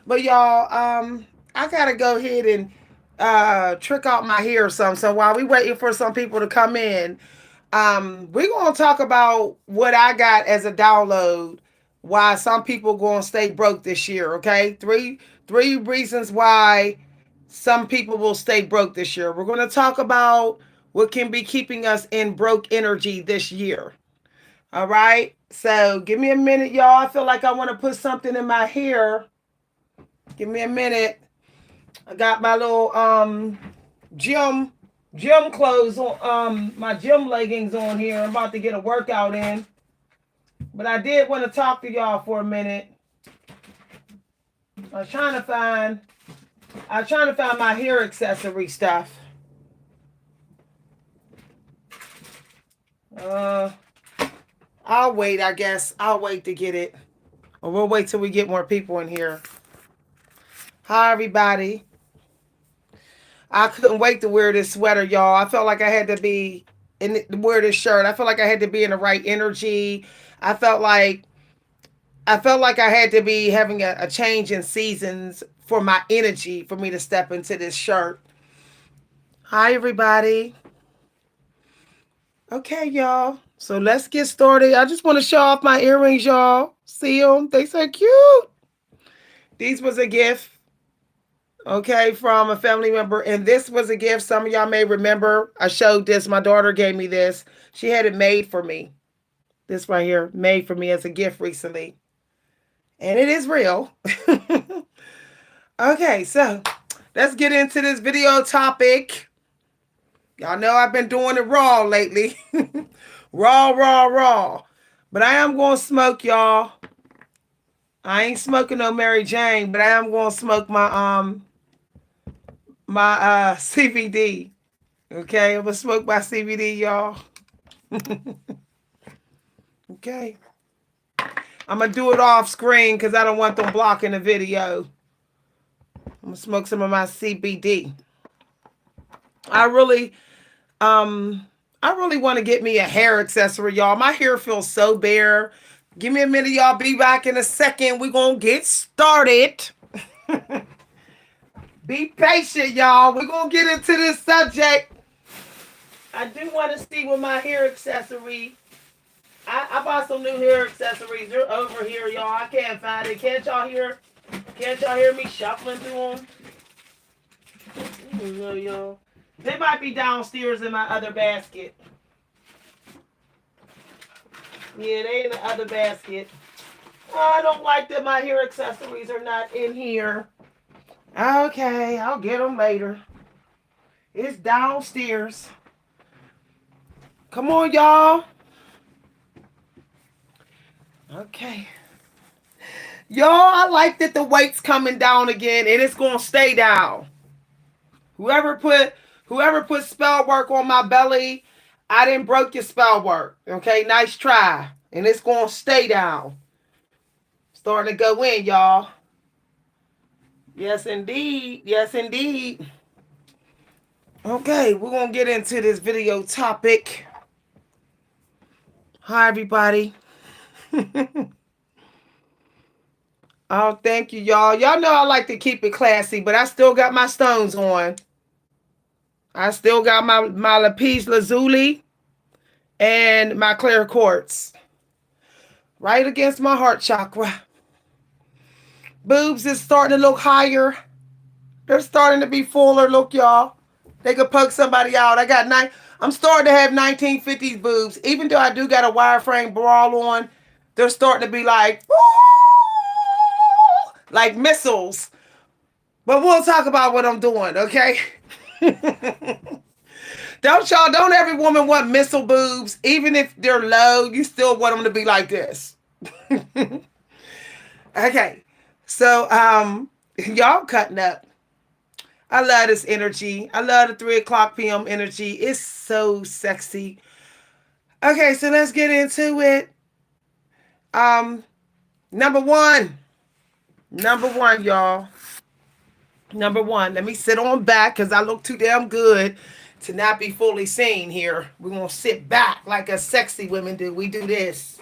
But y'all, I gotta go ahead and trick out my hair or something. So while we waiting for some people to come in, we're gonna talk about what I got as a download. Why some people gonna stay broke this year? Okay, three reasons why some people will stay broke this year. We're gonna talk about what can be keeping us in broke energy this year. All right. So give me a minute, y'all. I feel like I want to put something in my hair. Give me a minute. I got my little gym gym clothes on, my gym leggings on here. I'm about to get a workout in. But I did want to talk to y'all for a minute. I was trying to find I was trying to find my hair accessory stuff. Uh I'll wait, I guess. I'll wait to get it. Or we'll wait till we get more people in here. Hi everybody. I couldn't wait to wear this sweater, y'all. I felt like I had to be wear this shirt. I felt like I had to be in the right energy. I felt like I had to be having a change in seasons for my energy for me to step into this shirt. Hi everybody. Okay, y'all. So let's get started. I just want to show off my earrings, y'all. See them? They so cute. These was a gift, okay, from a family member. And this was a gift. Some of y'all may remember. I showed this. My daughter gave me this. She had it made for me. This right here, made for me as a gift recently. And it is real. Okay, so let's get into this video topic. Y'all know I've been doing it raw lately. Raw, raw, raw. But I am going to smoke, y'all. I ain't smoking no Mary Jane, but I am going to smoke my CBD. Okay, I'm gonna smoke my CBD, y'all. Okay. I'm gonna do it off screen because I don't want them blocking the video. I'm gonna smoke some of my CBD. I really I really want to get me a hair accessory, y'all. My hair feels so bare. Give me a minute, y'all. Be back in a second. We're gonna get started. Be patient, y'all. We're gonna get into this subject. I do want to see what my hair accessory. I bought some new hair accessories. They're over here, y'all. I can't find it. Can't y'all hear? Can't y'all hear me shuffling through them? No, y'all. They might be downstairs in my other basket. Yeah, they in the other basket. Oh, I don't like that my hair accessories are not in here. Okay, I'll get them later. It's downstairs. Come on, y'all. Okay. Y'all, I like that the weight's coming down again, and it's gonna stay down. Whoever put spell work on my belly, I didn't broke your spell work. Okay, nice try. And it's gonna stay down. Starting to go in, y'all. Yes, indeed. Yes, indeed. Okay, we're gonna get into this video topic. Hi, everybody. Oh, thank you, y'all. Y'all know I like to keep it classy, but I still got my stones on. I still got my lapis lazuli and my clear quartz right against my heart chakra. Boobs is starting to look higher. They're starting to be fuller. Look, y'all. They could poke somebody out. I'm starting to have 1950s boobs. Even though I do got a wireframe bra on, they're starting to be like missiles. But we'll talk about what I'm doing, okay? Don't every woman want missile boobs. Even if they're low, you still want them to be like this. Okay. So, y'all cutting up. I love this energy. I love the 3 o'clock p.m. energy. It's so sexy. Okay, so let's get into it. Number one. Number one, y'all. Number one. Let me sit on back because I look too damn good to not be fully seen here. We're going to sit back like us sexy women do. We do this.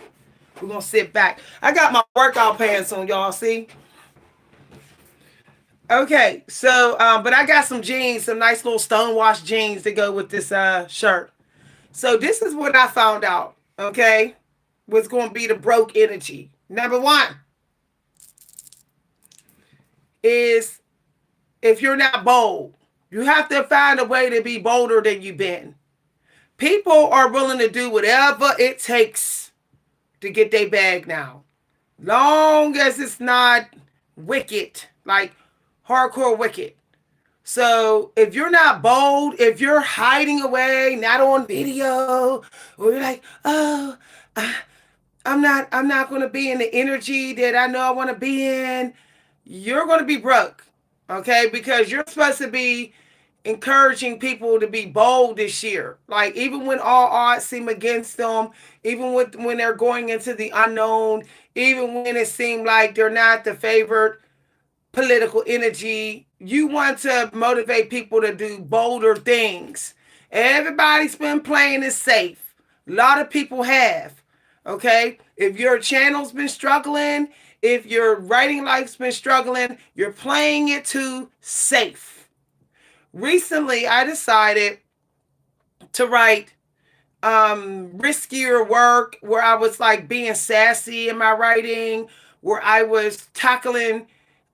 We're going to sit back. I got my workout pants on, y'all. See? Okay, so but I got some jeans, some nice little stonewashed jeans to go with this shirt. So this is what I found out. Okay, what's going to be the broke energy? Number one is if you're not bold, you have to find a way to be bolder than you've been. People are willing to do whatever it takes to get their bag now, long as it's not wicked, like hardcore wicked. So if you're not bold, if you're hiding away, not on video, or you're like, oh, I'm not gonna be in the energy that I know I want to be in, you're gonna be broke. Okay, because you're supposed to be encouraging people to be bold this year. Like even when all odds seem against them, even when they're going into the unknown, even when it seemed like they're not the favored political energy, you want to motivate people to do bolder things. Everybody's been playing it safe. A lot of people have. Okay? If your channel's been struggling, if your writing life's been struggling, you're playing it too safe. Recently, I decided to write riskier work where I was like being sassy in my writing, where I was tackling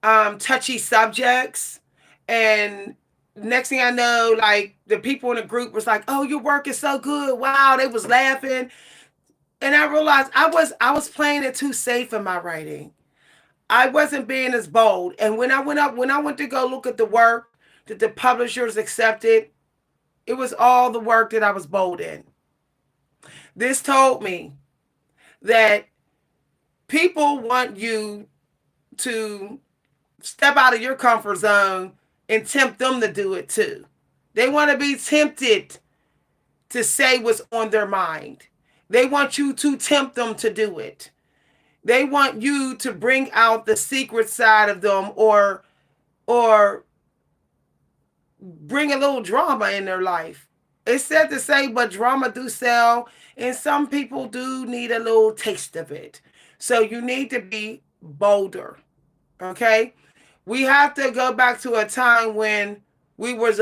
touchy subjects. And next thing I know, like the people in the group was like, "Oh, your work is so good. Wow." They was laughing. And I realized I was playing it too safe in my writing. I wasn't being as bold. And when I went to go look at the work that the publishers accepted, it was all the work that I was bold in. This told me that people want you to step out of your comfort zone and tempt them to do it too. They want to be tempted to say what's on their mind. They want you to tempt them to do it. They want you to bring out the secret side of them, or bring a little drama in their life. It's sad to say, but drama do sell, and some people do need a little taste of it. So you need to be bolder. Okay, we have to go back to a time when we was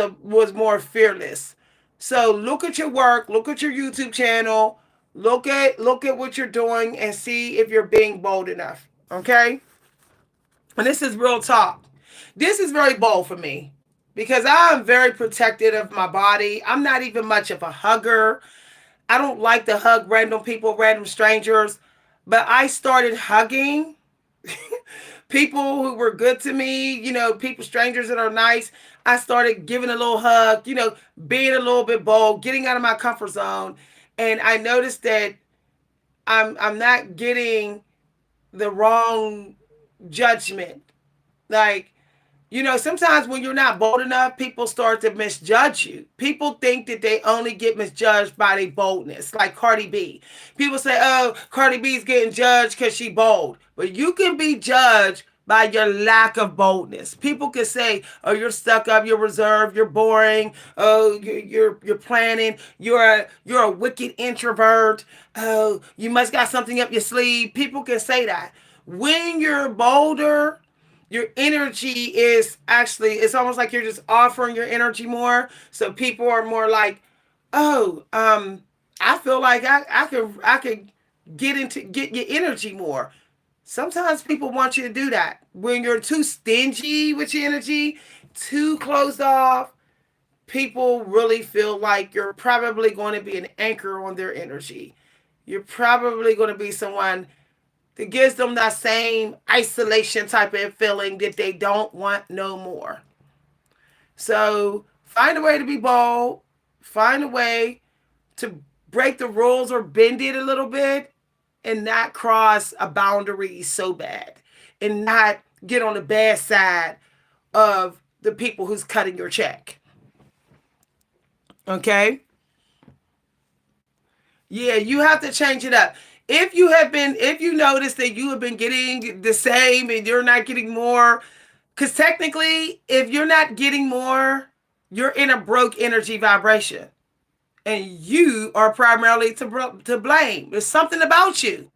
more fearless. So look at your work, look at your YouTube channel, look at what you're doing, and see if you're being bold enough. Okay, and this is real talk. This is very bold for me because I'm very protective of my body. I'm not even much of a hugger. I don't like to hug random people, random strangers, but I started hugging people who were good to me, people, strangers that are nice. I started giving a little hug, being a little bit bold, getting out of my comfort zone. And I noticed that I'm not getting the wrong judgment. Like, sometimes when you're not bold enough, people start to misjudge you. People think that they only get misjudged by their boldness, like Cardi B. People say, oh, Cardi B's getting judged because she bold. But you can be judged by your lack of boldness. People can say, oh, you're stuck up, you're reserved, you're boring, oh, you're planning, you're a wicked introvert, oh, you must got something up your sleeve. People can say that. When you're bolder, your energy is actually, it's almost like you're just offering your energy more, so people are more like, oh, I feel like I could get your energy more. Sometimes people want you to do that. When you're too stingy with your energy, too closed off, people really feel like you're probably going to be an anchor on their energy. You're probably going to be someone that gives them that same isolation type of feeling that they don't want no more. So find a way to be bold, find a way to break the rules or bend it a little bit, and not cross a boundary so bad, and not get on the bad side of the people who's cutting your check. Okay? Yeah, you have to change it up. If you notice that you have been getting the same and you're not getting more, because technically, if you're not getting more, you're in a broke energy vibration. And you are primarily to blame. It's something about you.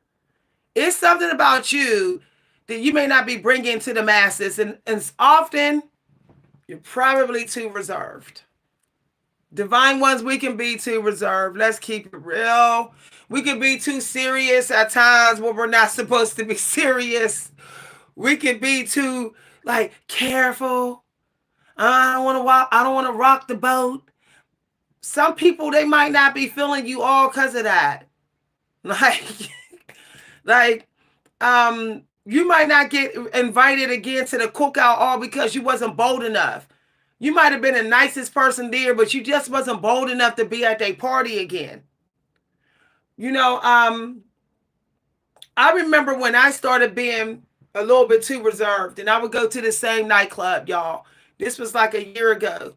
It's something about you that you may not be bringing to the masses. And often you're probably too reserved. Divine ones, we can be too reserved. Let's keep it real. We can be too serious at times when we're not supposed to be serious. We can be too like careful. I don't want to walk. I don't want to rock the boat. Some people, they might not be feeling you all because of that. Like, like, you might not get invited again to the cookout all because you wasn't bold enough. You might have been the nicest person there, but you just wasn't bold enough to be at their party again. You know, I remember when I started being a little bit too reserved, and I would go to the same nightclub, y'all. This was like a year ago.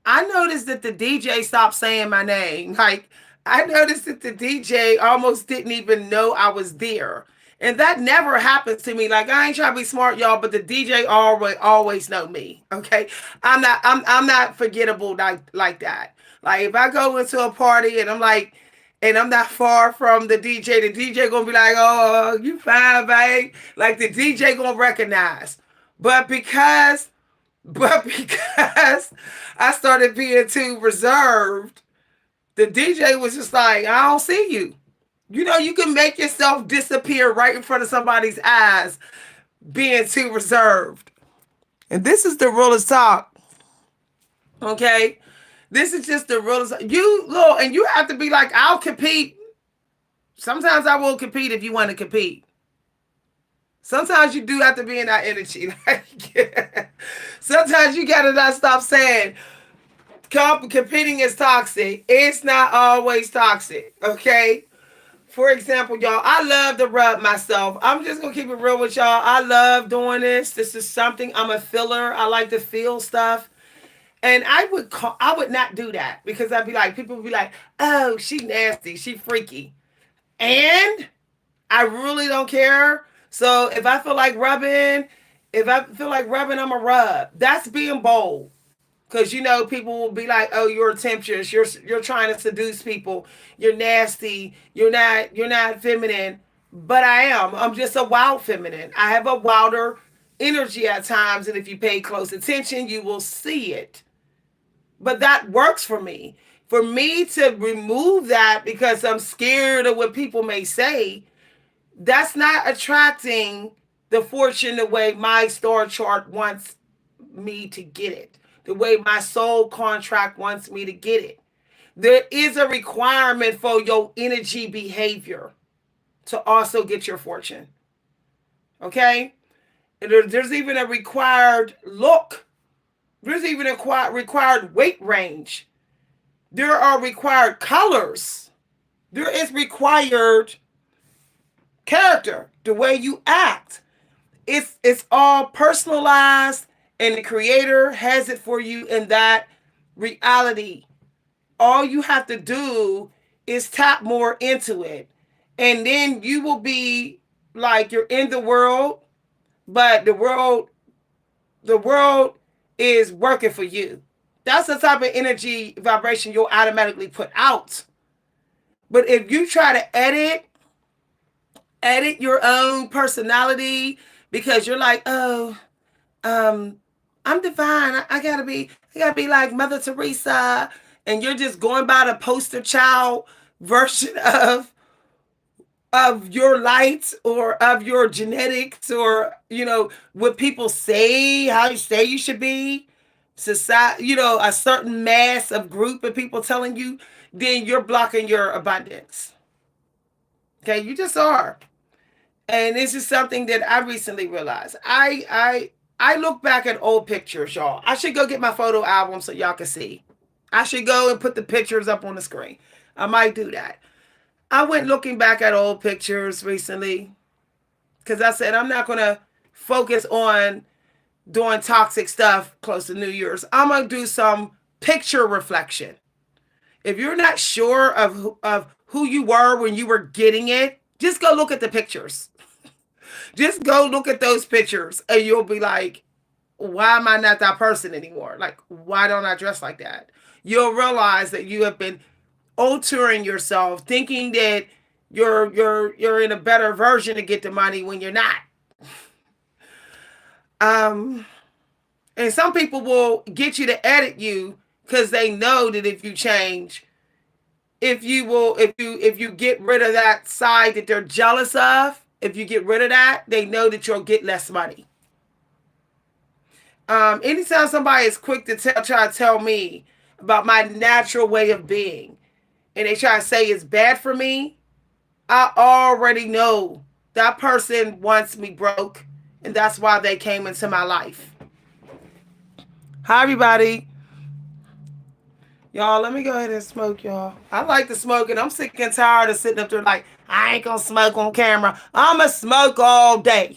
I noticed that the DJ stopped saying my name. Like, I noticed that the DJ almost didn't even know I was there. And that never happens to me. Like, I ain't trying to be smart, y'all, but the DJ always know me. Okay. I'm not forgettable like that. Like, if I go into a party and I'm like, and I'm not far from the DJ gonna be like, oh, you fine, babe. Like, the DJ gonna recognize. But because but because I started being too reserved, the DJ was just like, I don't see you. You know, you can make yourself disappear right in front of somebody's eyes being too reserved. And this is the realest talk. Okay? This is just the realest. You look, and you have to be like, I'll compete. Sometimes I will compete if you want to compete. Sometimes you do have to be in that energy. Like, sometimes you gotta not stop saying competing is toxic. It's not always toxic. Okay. For example, y'all, I love to rub myself. I'm just gonna keep it real with y'all. I love doing this. This is something. I'm a filler. I like to feel stuff. And I would not do that because I'd be like, people would be like, oh, she nasty, she freaky. And I really don't care. So if I feel like rubbing, I'm a rub. That's being bold. Cause you know people will be like, "Oh, you're temptress. You're trying to seduce people. You're nasty. You're not feminine." But I am. I'm just a wild feminine. I have a wilder energy at times, and if you pay close attention, you will see it. But that works for me. For me to remove that because I'm scared of what people may say, that's not attracting the fortune the way my star chart wants me to get it, the way my soul contract wants me to get it. There is a requirement for your energy behavior to also get your fortune. Okay? There's even a required look. There's even a required weight range. There are required colors. There is required character, the way you act. It's all personalized, and the creator has it for you in that reality. All you have to do is tap more into it, and then you will be like you're in the world, but the world is working for you. That's the type of energy vibration you'll automatically put out. But if you try to edit your own personality because you're like, oh, um, I'm divine. I gotta be like Mother Teresa, and you're just going by the poster child version of your light or of your genetics, or what people say, how you say you should be, society, a certain mass of group of people telling you, then you're blocking your abundance. Okay, you just are. And this is something that I recently realized. I look back at old pictures, y'all. I should go get my photo album so y'all can see. I should go and put the pictures up on the screen. I might do that. I went looking back at old pictures recently because I said I'm not gonna focus on doing toxic stuff close to New Year's. I'm gonna do some picture reflection. If you're not sure of who you were when you were getting it, just go look at the pictures. Just go look at those pictures and you'll be like, why am I not that person anymore? Like, why don't I dress like that? You'll realize that you have been altering yourself, thinking that you're in a better version to get the money when you're not. Um, and some people will get you to edit you because they know that if you change, if you get rid of that side that they're jealous of, if you get rid of that, they know that you'll get less money. Anytime somebody is quick to try to tell me about my natural way of being, and they try to say it's bad for me, I already know that person wants me broke, and that's why they came into my life. Hi, everybody. Y'all, let me go ahead and smoke, y'all. I like to smoke, and I'm sick and tired of sitting up there like, I ain't gonna smoke on camera. I'ma smoke all day.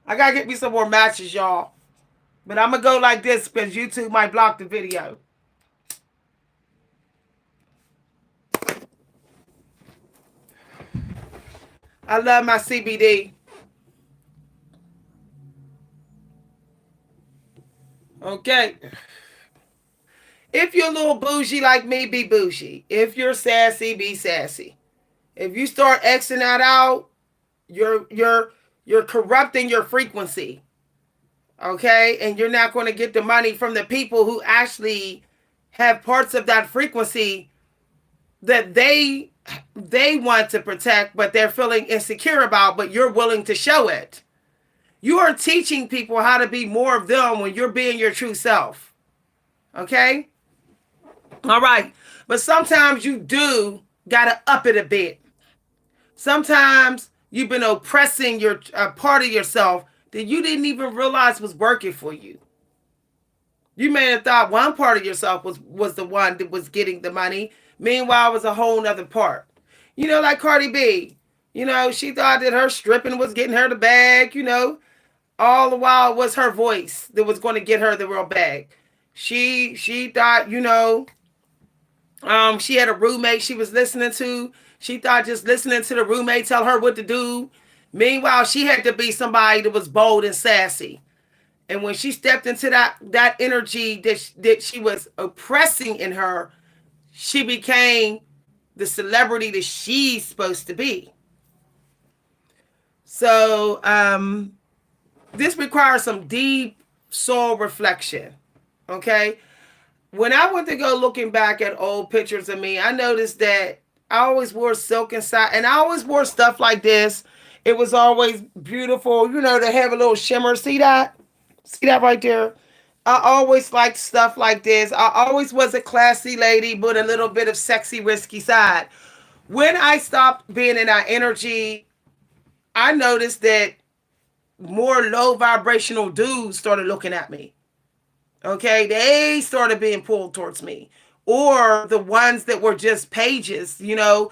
I gotta get me some more matches, y'all. But I'm gonna go like this because YouTube might block the video. I love my CBD. Okay. If you're a little bougie like me, be bougie. If you're sassy, be sassy. If you start Xing that out, you're corrupting your frequency. Okay? And you're not going to get the money from the people who actually have parts of that frequency that they want to protect, but they're feeling insecure about, but you're willing to show it. You are teaching people how to be more of them when you're being your true self. Okay? All right. But sometimes you do got to up it a bit. Sometimes you've been oppressing your part of yourself that you didn't even realize was working for you. You may have thought one part of yourself was the one that was getting the money. Meanwhile, it was a whole nother part. You know, like Cardi B. You know, she thought that her stripping was getting her the bag, you know. All the while it was her voice that was going to get her the real bag. She thought, you know, she had a roommate she was listening to. She thought just listening to the roommate tell her what to do. Meanwhile, she had to be somebody that was bold and sassy. And when she stepped into that energy that she was oppressing in her, she became the celebrity that she's supposed to be. So this requires some deep soul reflection. Okay. When I went to go looking back at old pictures of me, I noticed that I always wore silk inside, and I always wore stuff like this. It was always beautiful, you know, to have a little shimmer. See that? See that right there? I always liked stuff like this. I always was a classy lady, but a little bit of sexy, risky side. When I stopped being in that energy, I noticed that more low vibrational dudes started looking at me. Okay, they started being pulled towards me. Or the ones that were just pages, fun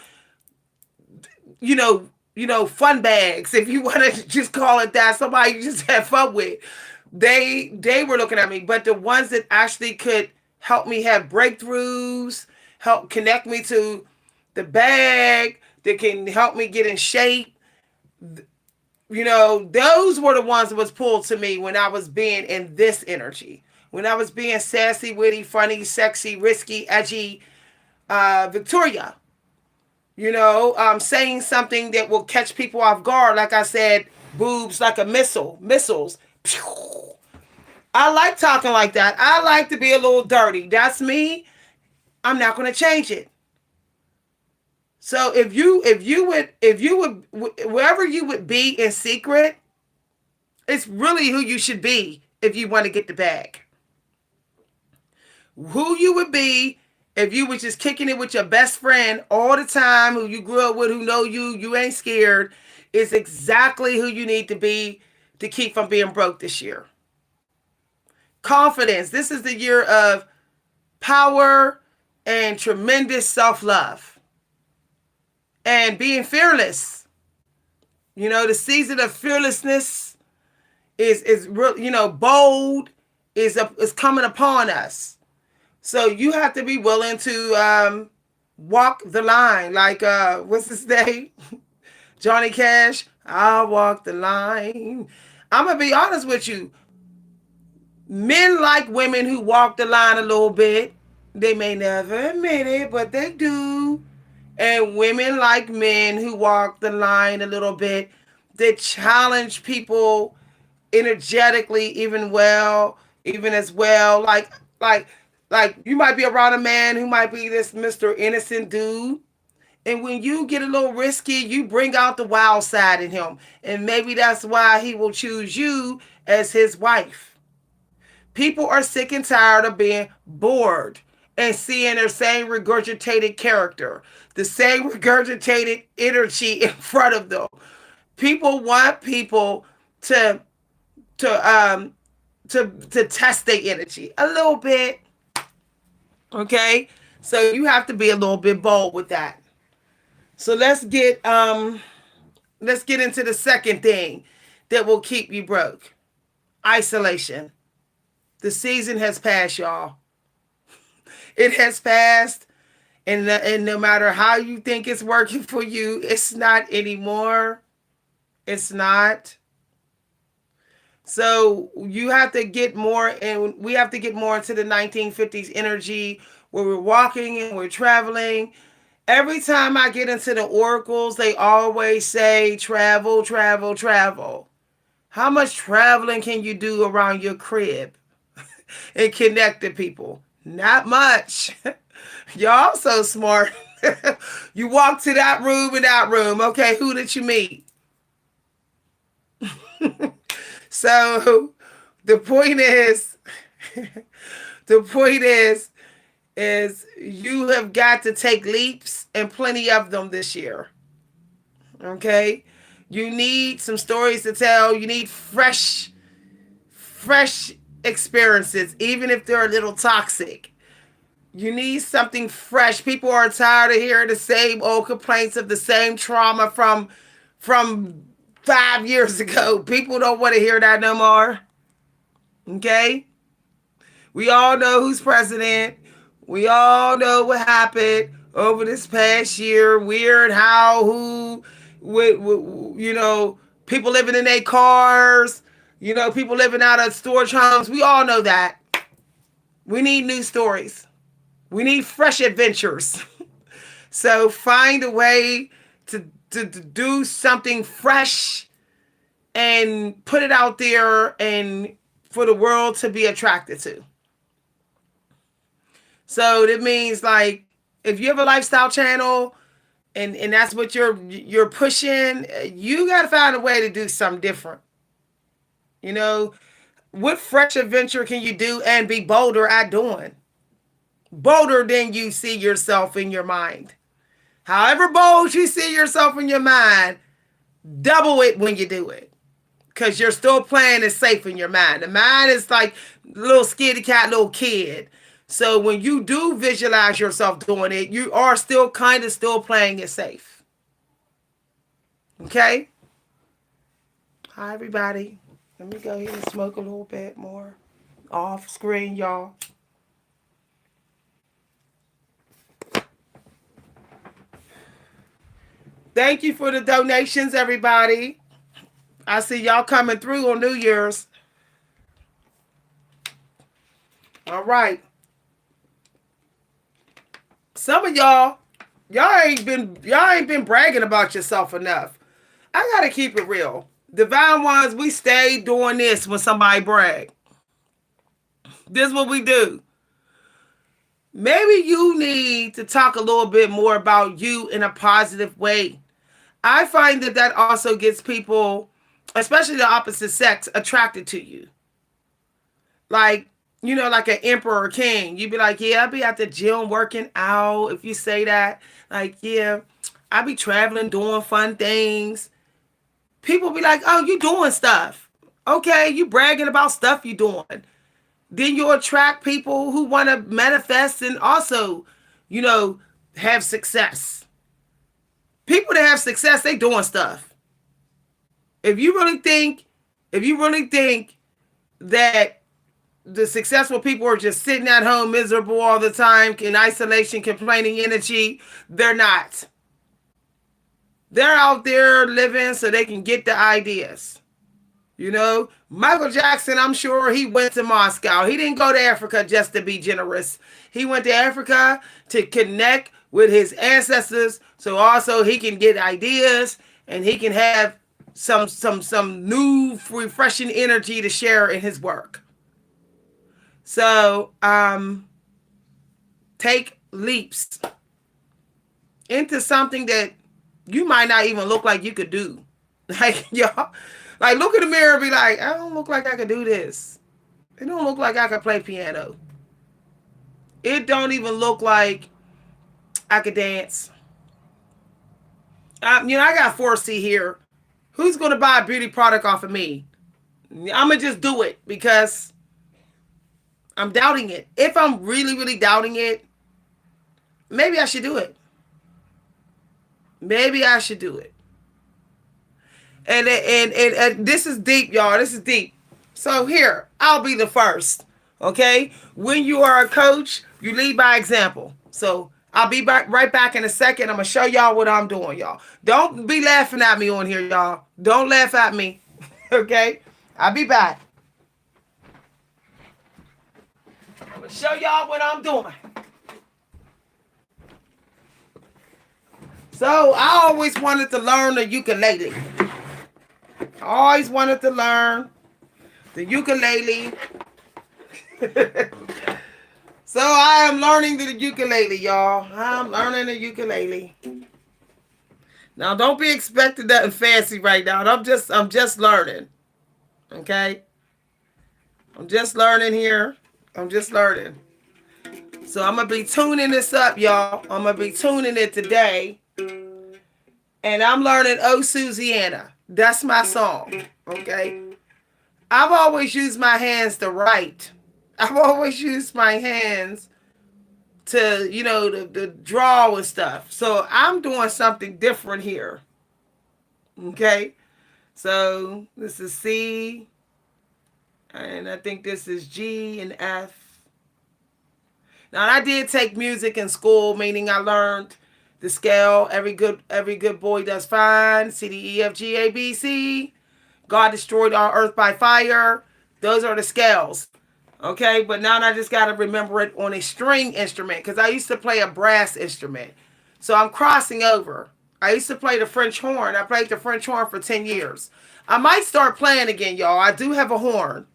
bags, if you want to just call it that, somebody you just have fun with. They were looking at me, but the ones that actually could help me have breakthroughs, help connect me to the bag, that can help me get in shape, those were the ones that was pulled to me when I was being in this energy. When I was being sassy, witty, funny, sexy, risky, edgy, Victoria. Saying something that will catch people off guard. Like I said, boobs like a missile, missiles. I like talking like that. I like to be a little dirty. That's me. I'm not going to change it. So if you would, wherever you would be in secret, it's really who you should be if you want to get the bag. Who you would be if you were just kicking it with your best friend all the time, who you grew up with, who know you ain't scared, is exactly who you need to be to keep from being broke this year. Confidence. This is the year of power and tremendous self-love and being fearless. The season of fearlessness is real, bold is coming upon us. So you have to be willing to walk the line. Like, what's his name? Johnny Cash. I'll walk the line. I'm going to be honest with you. Men like women who walk the line a little bit. They may never admit it, but they do. And women like men who walk the line a little bit. They challenge people energetically, even as well. Like you might be around a man who might be this Mr. Innocent dude. And when you get a little risky, you bring out the wild side in him. And maybe that's why he will choose you as his wife. People are sick and tired of being bored and seeing their same regurgitated character, the same regurgitated energy in front of them. People want people to to to test their energy a little bit. Okay? So you have to be a little bit bold with that. So let's get into the second thing that will keep you broke. Isolation. The season has passed, y'all. It has passed, and no matter how you think it's working for you, it's not anymore. It's not. So you have to get more, and we have to get more into the 1950s energy where we're walking and we're traveling. Every time I get into the oracles, they always say travel, travel, travel. How much traveling can you do around your crib and connect to people? Not much. Y'all so smart. You walk to that room and that room. Okay, who did you meet? So the point is, the point is you have got to take leaps and plenty of them this year. Okay? You need some stories to tell. You need fresh experiences, even if they're a little toxic. You need something fresh. People are tired of hearing the same old complaints of the same trauma from 5 years ago. People don't want to hear that no more. Okay? We all know who's president. We all know what happened over this past year. Weird how, who, people living in their cars, people living out of storage homes. We all know that. We need new stories. We need fresh adventures. So find a way to do something fresh and put it out there and for the world to be attracted to. So that means, like, if you have a lifestyle channel and that's what you're pushing, you got to find a way to do something different. What fresh adventure can you do and be bolder at doing? Bolder than you see yourself in your mind. However bold you see yourself in your mind, double it when you do it. Because you're still playing it safe in your mind. The mind is like a little scaredy cat little kid. So when you do visualize yourself doing it, you are still playing it safe. Okay? Hi, everybody. Let me go ahead and smoke a little bit more. Off screen, y'all. Thank you for the donations, everybody. I see y'all coming through on New Year's. All right. Some of y'all ain't been bragging about yourself enough. I gotta keep it real. Divine ones, we stay doing this when somebody brag. This is what we do. Maybe you need to talk a little bit more about you in a positive way. I find that also gets people, especially the opposite sex, attracted to you. Like an emperor or king. You'd be like, yeah, I'll be at the gym working out. If you say that, like, yeah, I'll be traveling, doing fun things. People be like, oh, you doing stuff. Okay, you bragging about stuff you doing. Then you attract people who want to manifest and also, have success. People that have success, they doing stuff. If you really think that the successful people are just sitting at home miserable all the time, in isolation, complaining energy, they're not. They're out there living so they can get the ideas. Michael Jackson, I'm sure he went to Moscow. He didn't go to Africa just to be generous. He went to Africa to connect with his ancestors so also he can get ideas and he can have some new refreshing energy to share in his work. So take leaps into something that you might not even look like you could do. Like y'all, like look in the mirror and be like, I don't look like I could do this. It don't look like I could play piano. It don't even look like I could dance. I got 4C here. Who's gonna buy a beauty product off of me? I'm gonna just do it because I'm doubting it. If I'm really, really doubting it, maybe I should do it. Maybe I should do it. And this is deep, y'all. This is deep. So here, I'll be the first. Okay? When you are a coach, you lead by example. So I'll be back right back in a second. I'm gonna show y'all what I'm doing, y'all. Don't be laughing at me on here, y'all. Don't laugh at me. Okay? I'll be back. I'm gonna show y'all what I'm doing. So I always wanted to learn the ukulele. I always wanted to learn the ukulele. So I am learning the ukulele, y'all. I'm learning the ukulele. Now don't be expecting nothing fancy right now. I'm just learning. Okay? I'm just learning here. I'm just learning. So I'm gonna be tuning this up, y'all. I'm gonna be tuning it today. And I'm learning Oh Susiana. That's my song. Okay? I've always used my hands to write. I've always used my hands to, to draw and stuff. So I'm doing something different here. Okay? So this is C, and I think this is G and F. Now I did take music in school, meaning I learned the scale. Every good boy does fine. C, D, E, F, G, A, B, C. God destroyed our earth by fire. Those are the scales. Okay, but now I just got to remember it on a string instrument because I used to play a brass instrument. So I'm crossing over. I used to play the French horn. I played the French horn for 10 years. I might start playing again, y'all. I do have a horn.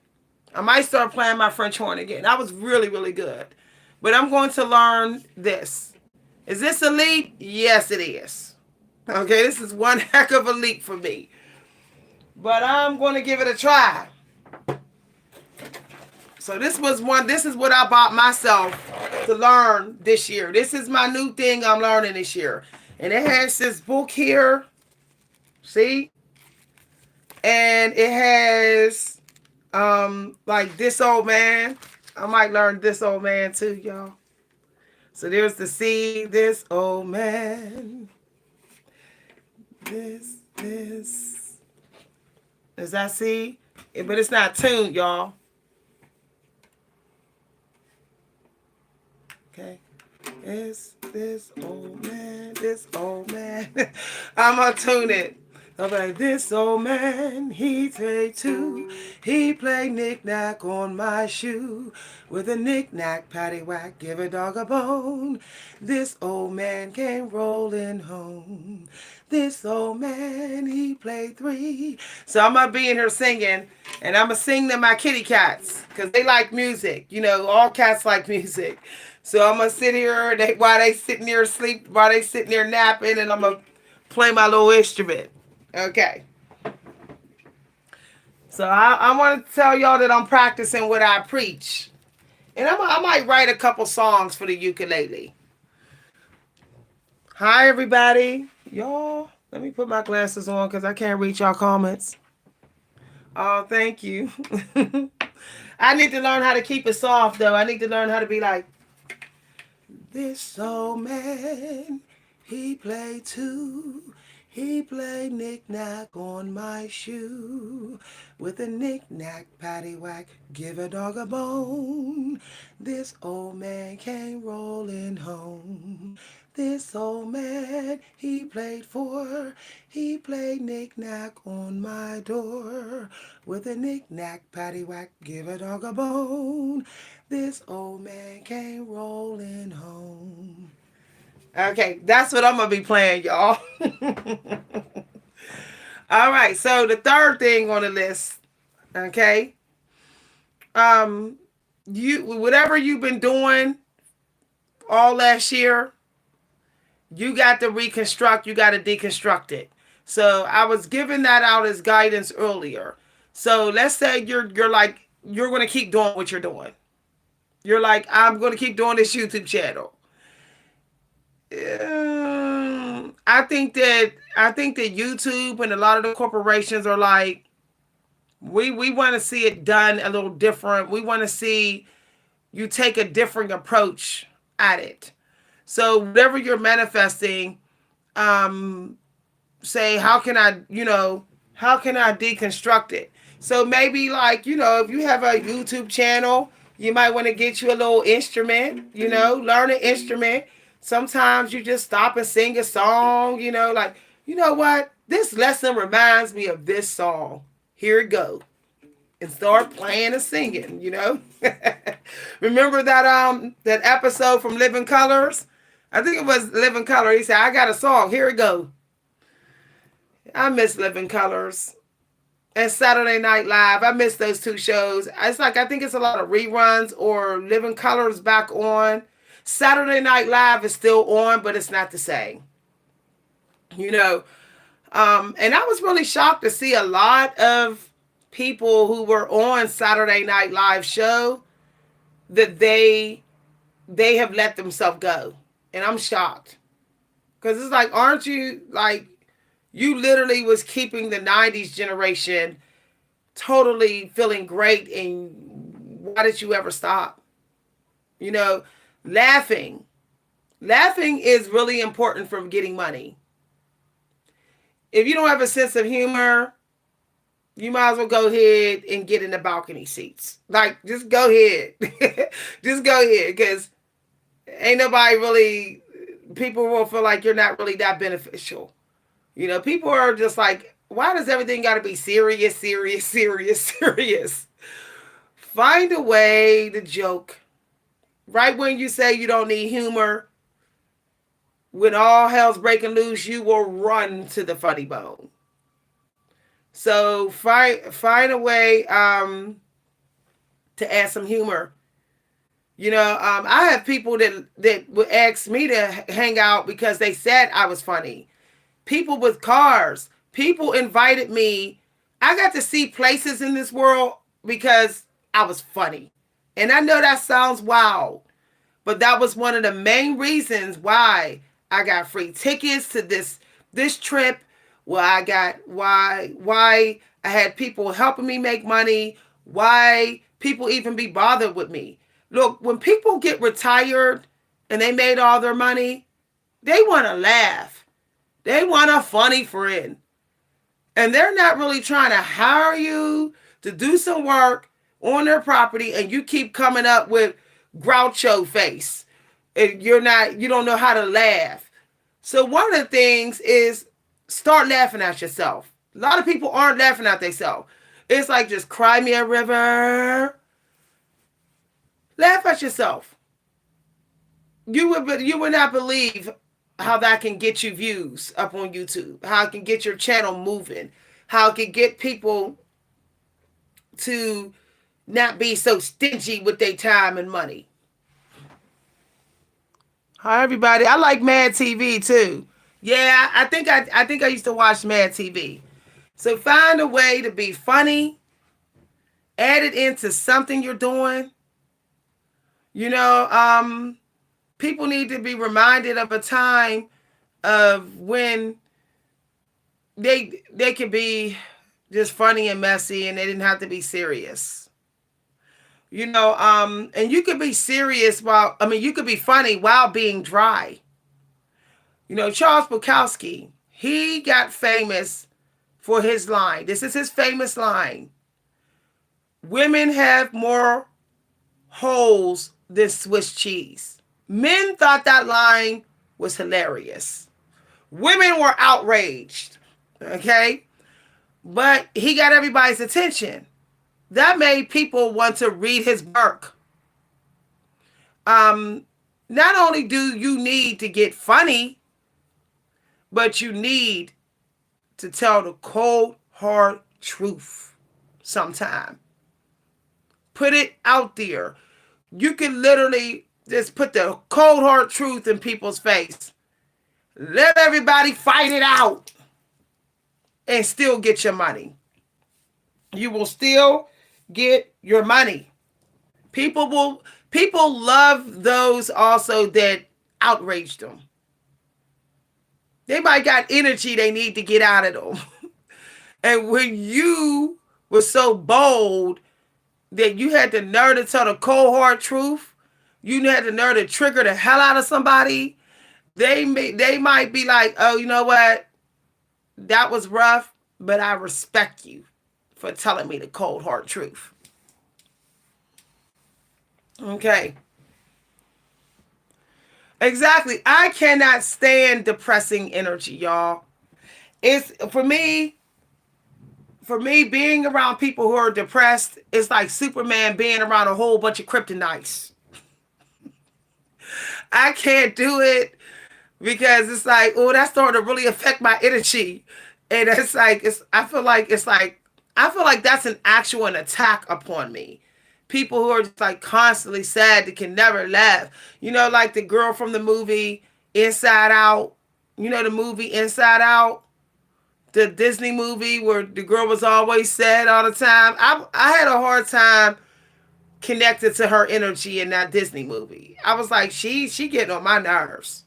I might start playing my French horn again. That was really, really good. But I'm going to learn this. Is this a leap? Yes, it is. Okay, this is one heck of a leap for me. But I'm going to give it a try. So this is what I bought myself to learn this year. This is my new thing I'm learning this year. And it has this book here. See? And it has like This Old Man. I might learn This Old Man too, y'all. So there's the C, This Old Man. This. Does that C? But it's not tuned, y'all. Okay. This old man. I'm gonna tune it. I'm like, this old man, he played too. He played knick-knack on my shoe. With a knick-knack, paddywhack, give a dog a bone. This old man came rolling home. This old man, he played three. So I'm gonna be in here singing, and I'm gonna sing to my kitty cats, because they like music. All cats like music. So I'm gonna sit here while they sitting there asleep, while they sitting there napping, and I'm gonna play my little instrument. Okay. So I want to tell y'all that I'm practicing what I preach, and I might write a couple songs for the ukulele. Hi everybody, y'all. Let me put my glasses on because I can't read y'all comments. Oh, thank you. I need to learn how to keep it soft though. I need to learn how to be like, this old man, he played too. He played knick-knack on my shoe. With a knick-knack, paddywhack, give a dog a bone. This old man came rolling home. This old man, he played four. He played knick-knack on my door. With a knick-knack, paddywhack, give a dog a bone. This old man came rolling home. Okay, that's what I'm going to be playing, y'all. All right. So the third thing on the list, okay, um, you whatever you've been doing all last year, you got to reconstruct. You got to deconstruct it. So I was giving that out as guidance earlier. So let's say you're like you're going to keep doing what you're doing. You're like, I'm going to keep doing this YouTube channel. I think that YouTube and a lot of the corporations are like, we want to see it done a little different. We want to see you take a different approach at it. So whatever you're manifesting, um, say, how can I deconstruct it? So maybe like, if you have a YouTube channel, you might want to get you a little instrument, learn an instrument. Sometimes you just stop and sing a song, like, you know what? This lesson reminds me of this song. Here it go. And start playing and singing. Remember that episode from Living Colors? I think it was Living Color. He said, I got a song. Here it go. I miss Living Colors and Saturday Night Live. I miss those two shows. It's like, I think it's a lot of reruns or Living Colors back on. Saturday Night Live is still on, but it's not the same. You know, and I was really shocked to see a lot of people who were on Saturday Night Live show that they have let themselves go. And I'm shocked. Because it's like, aren't you like, you literally was keeping the 90s generation totally feeling great, and why did you ever stop? You know, laughing. Laughing is really important for getting money. If you don't have a sense of humor, you might as well go ahead and get in the balcony seats. Like, just go ahead. Just go ahead, because ain't nobody really, people will feel like you're not really that beneficial. People are just like, why does everything got to be serious, serious, serious, serious? Find a way to joke. Right when you say you don't need humor, when all hell's breaking loose, you will run to the funny bone. So find a way to add some humor. I have people that would ask me to hang out because they said I was funny. People with cars. People invited me. I got to see places in this world because I was funny. And I know that sounds wild, but that was one of the main reasons why I got free tickets to this trip. Why I had people helping me make money, why people even be bothered with me. Look, when people get retired and they made all their money, they want to laugh. They want a funny friend. And they're not really trying to hire you to do some work on their property, and you keep coming up with groucho face. And you don't know how to laugh. So one of the things is start laughing at yourself. A lot of people aren't laughing at themselves. It's like, just cry me a river. Laugh at yourself. You would not believe how that can get you views up on YouTube, how it can get your channel moving, how it can get people to not be so stingy with their time and money. Hi everybody. I like Mad TV too. Yeah, I think I used to watch Mad TV. So find a way to be funny, add it into something you're doing. People need to be reminded of a time of when they could be just funny and messy, and they didn't have to be serious. And you could be serious you could be funny while being dry. Charles Bukowski, he got famous for his line. This is his famous line. Women have more holes than Swiss cheese. Men thought that line was hilarious. Women were outraged. Okay? But he got everybody's attention. That made people want to read his work. Not only do you need to get funny, but you need to tell the cold, hard truth sometime. Put it out there. You can literally just put the cold, hard truth in people's face. Let everybody fight it out and still get your money. You will still get your money. People love those also that outraged them. They might got energy they need to get out of them. And when you were so bold that you had the nerve to tell the cold hard truth, you had the nerve to trigger the hell out of somebody, they might be like, oh, you know what? That was rough, but I respect you for telling me the cold hard truth. Okay. Exactly. I cannot stand depressing energy, y'all. It's for me being around people who are depressed, it's like Superman being around a whole bunch of kryptonites. I can't do it because it's like, oh, that's starting to really affect my energy. And it's like I feel like that's an actual attack upon me. People who are just like constantly sad that can never laugh. You know, like the girl from the movie Inside Out. You know the movie Inside Out? The Disney movie where the girl was always sad all the time. I had a hard time connected to her energy in that Disney movie. I was like, she getting on my nerves.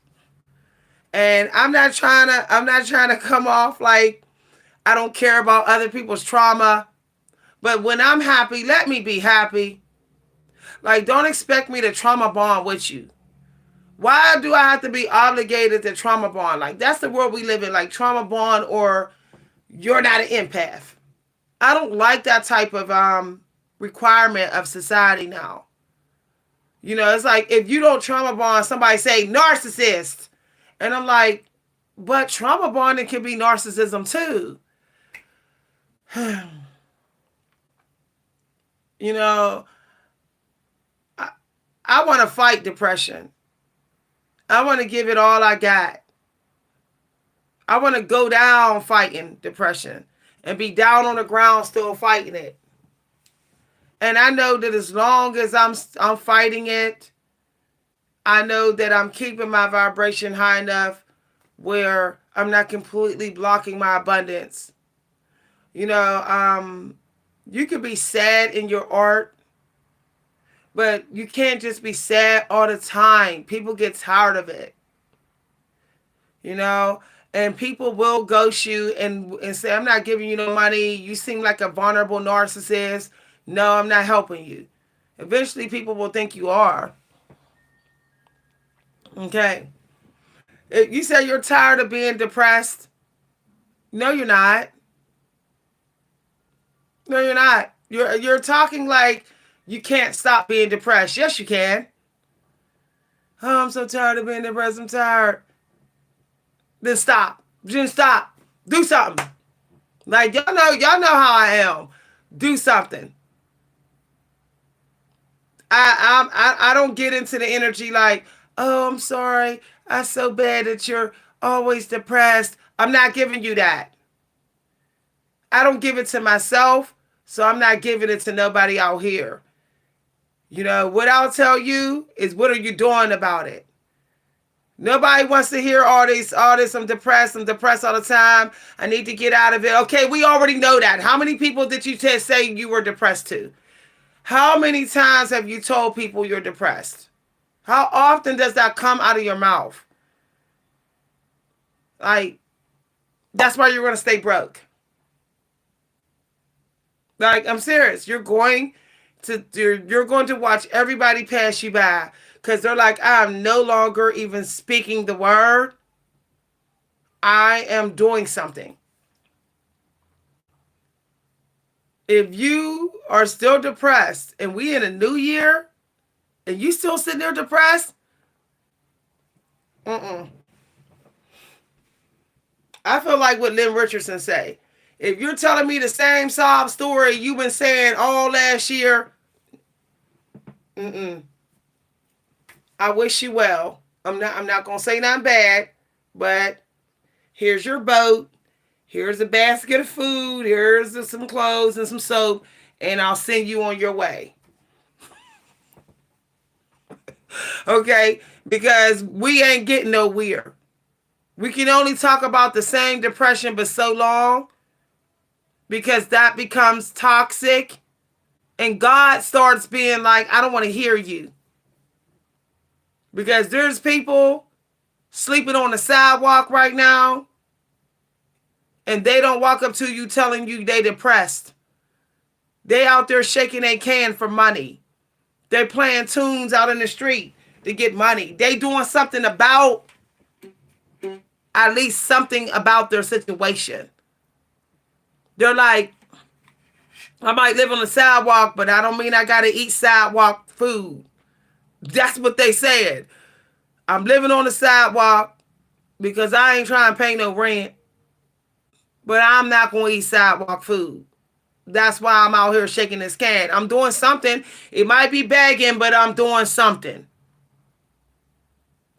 And I'm not trying to come off like I don't care about other people's trauma. But when I'm happy, let me be happy. Like, don't expect me to trauma bond with you. Why do I have to be obligated to trauma bond? Like, that's the world we live in. Like, trauma bond or you're not an empath. I don't like that type of requirement of society now. You know, it's like if you don't trauma bond, somebody say narcissist. And I'm like, but trauma bonding can be narcissism too. You know, I, I want to fight depression. I want to give it all I got. I want to go down fighting depression and be down on the ground still fighting it. And I know that as long as I'm fighting it, I know that I'm keeping my vibration high enough where I'm not completely blocking my abundance. You know, you can be sad in your art, but you can't just be sad all the time. People get tired of it. You know, and people will ghost you and say, I'm not giving you no money. You seem like a vulnerable narcissist. No, I'm not helping you. Eventually, people will think you are. Okay. If you say you're tired of being depressed, no, you're not. No, you're not. You're talking like you can't stop being depressed. Yes, you can. Oh, I'm so tired of being depressed. I'm tired. Then stop. Just stop. Do something. Like y'all know how I am. Do something. I don't get into the energy like, oh, I'm sorry. I'm so bad that you're always depressed. I'm not giving you that. I don't give it to myself, so I'm not giving it to nobody out here. You know, what I'll tell you is what are you doing about it? Nobody wants to hear all this, I'm depressed all the time. I need to get out of it. Okay, we already know that. How many people did you say you were depressed to? How many times have you told people you're depressed? How often does that come out of your mouth? Like, that's why you're going to stay broke. Like, I'm serious. You're going to watch everybody pass you by because they're like, I'm no longer even speaking the word. I am doing something. If you are still depressed and we in a new year and you still sitting there depressed, I feel like what Lynn Richardson say. If you're telling me the same sob story you've been saying all last year, I wish you well. I'm not gonna say nothing bad, but here's your boat. Here's a basket of food. Here's some clothes and some soap, and I'll send you on your way. Okay? Because we ain't getting nowhere. We can only talk about the same depression but so long because that becomes toxic. And God starts being like, I don't want to hear you. Because there's people sleeping on the sidewalk right now and they don't walk up to you telling you they depressed. They out there shaking their can for money. They're playing tunes out in the street to get money. They doing something about, at least something about their situation. They're like, I might live on the sidewalk, but I don't mean I got to eat sidewalk food. That's what they said. I'm living on the sidewalk because I ain't trying to pay no rent, but I'm not going to eat sidewalk food. That's why I'm out here shaking this can. I'm doing something. It might be begging, but I'm doing something.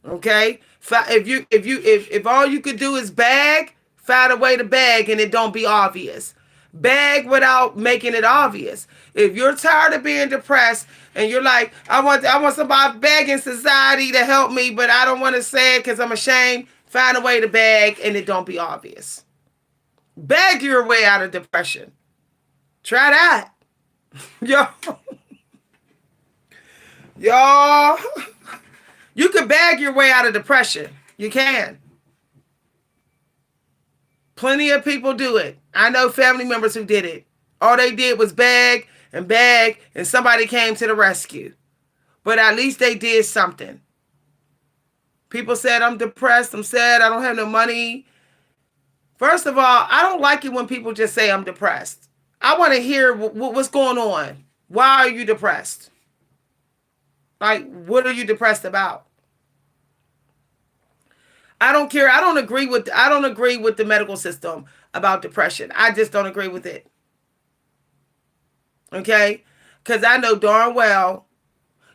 Okay? If all you could do is beg, find a way to beg and it don't be obvious. Beg without making it obvious. If you're tired of being depressed and you're like, I want somebody begging society to help me, but I don't want to say it because I'm ashamed, find a way to beg and it don't be obvious. Beg your way out of depression. Try that. Y'all, you can beg your way out of depression. You can. Plenty of people do it. I know family members who did it. All they did was beg, and somebody came to the rescue. But at least they did something. People said, I'm depressed, I'm sad, I don't have no money. First of all, I don't like it when people just say I'm depressed. I want to hear what's going on. Why are you depressed? Like, what are you depressed about? I don't care. I don't agree with the medical system about depression. I just don't agree with it. Okay? Because I know darn well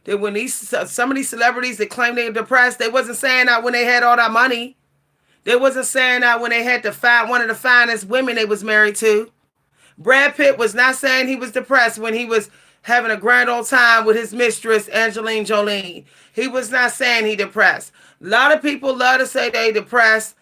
that when some of these celebrities that claim they're depressed, they wasn't saying that when they had all that money. They wasn't saying that when they had one of the finest women they was married to. Brad Pitt was not saying he was depressed when he was having a grand old time with his mistress, Angelina Jolie. He was not saying he depressed. A lot of people love to say they're depressed,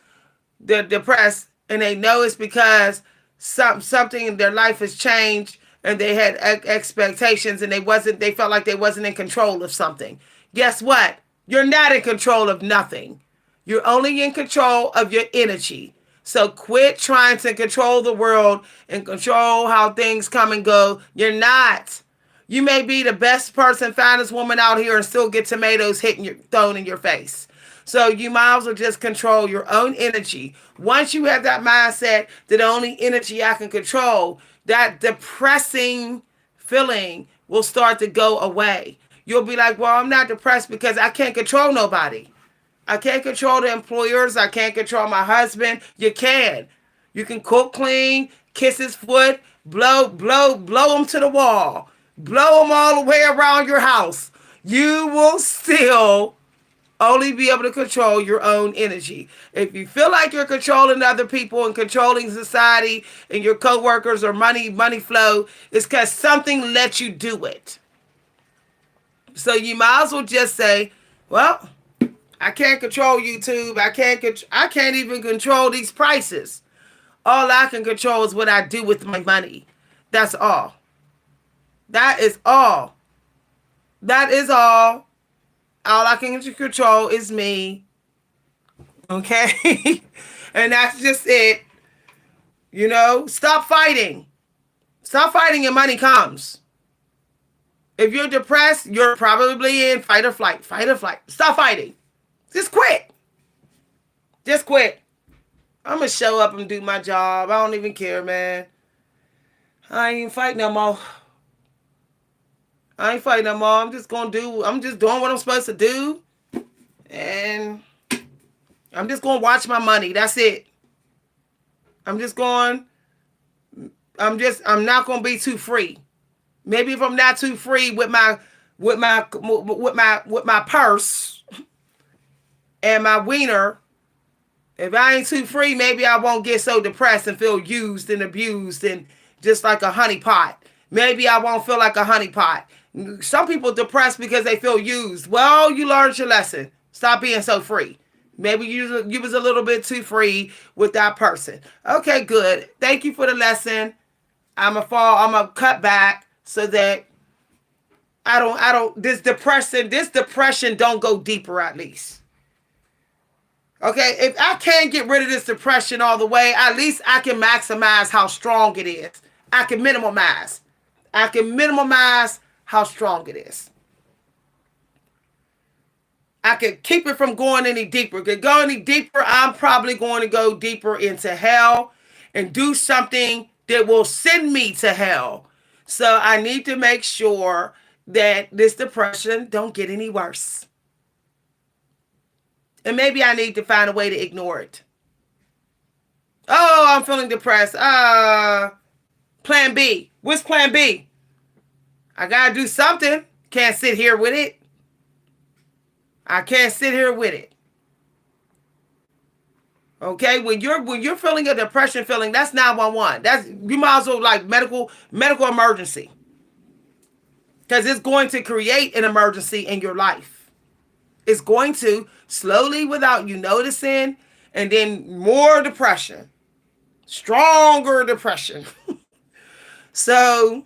and they know it's because something in their life has changed and they had expectations and they felt like they wasn't in control of something. Guess what? You're not in control of nothing. You're only in control of your energy. So quit trying to control the world and control how things come and go. You're not. You may be the best person, finest woman out here and still get tomatoes thrown in your face. So you might as well just control your own energy. Once you have that mindset that the only energy I can control, that depressing feeling will start to go away. You'll be like, well, I'm not depressed because I can't control nobody. I can't control the employers. I can't control my husband. You can. You can cook, clean, kiss his foot, blow him to the wall. Blow him all the way around your house. You will still only be able to control your own energy. If you feel like you're controlling other people and controlling society and your coworkers or money flow, it's because something let you do it. So you might as well just say, well, I can't control YouTube. I can't even control these prices. All I can control is what I do with my money. That's all. That is all. That is all. All I can control is me. Okay? And that's just it. Stop fighting. Stop fighting and money comes. If you're depressed, you're probably in fight or flight. Fight or flight. Stop fighting. Just quit. Just quit. I'm going to show up and do my job. I don't even care, man. I ain't even fighting no more. I'm just doing what I'm supposed to do. And I'm just going to watch my money. That's it. I'm not going to be too free. Maybe if I'm not too free with my purse and my wiener If I ain't too free, maybe I won't get so depressed and feel used and abused and just like a honeypot. Maybe I won't feel like a honeypot. Some people depressed because they feel used. Well, you learned your lesson. Stop being so free. Maybe you was a little bit too free with that person. Okay, good. Thank you for the lesson. I'm gonna cut back so that I don't this depression don't go deeper at least. Okay, if I can't get rid of this depression all the way, at least I can maximize how strong it is. I can minimize. I can minimize how strong it is. I can keep it from going any deeper. Could go any deeper, I'm probably going to go deeper into hell and do something that will send me to hell. So I need to make sure that this depression don't get any worse. And maybe I need to find a way to ignore it. Oh, I'm feeling depressed. Plan B. What's plan B? I gotta do something. Can't sit here with it. I can't sit here with it. Okay, when you're feeling a depression feeling, that's 911. That's you might as well like medical emergency. Because it's going to create an emergency in your life. It's going to slowly without you noticing, and then more depression. Stronger depression. So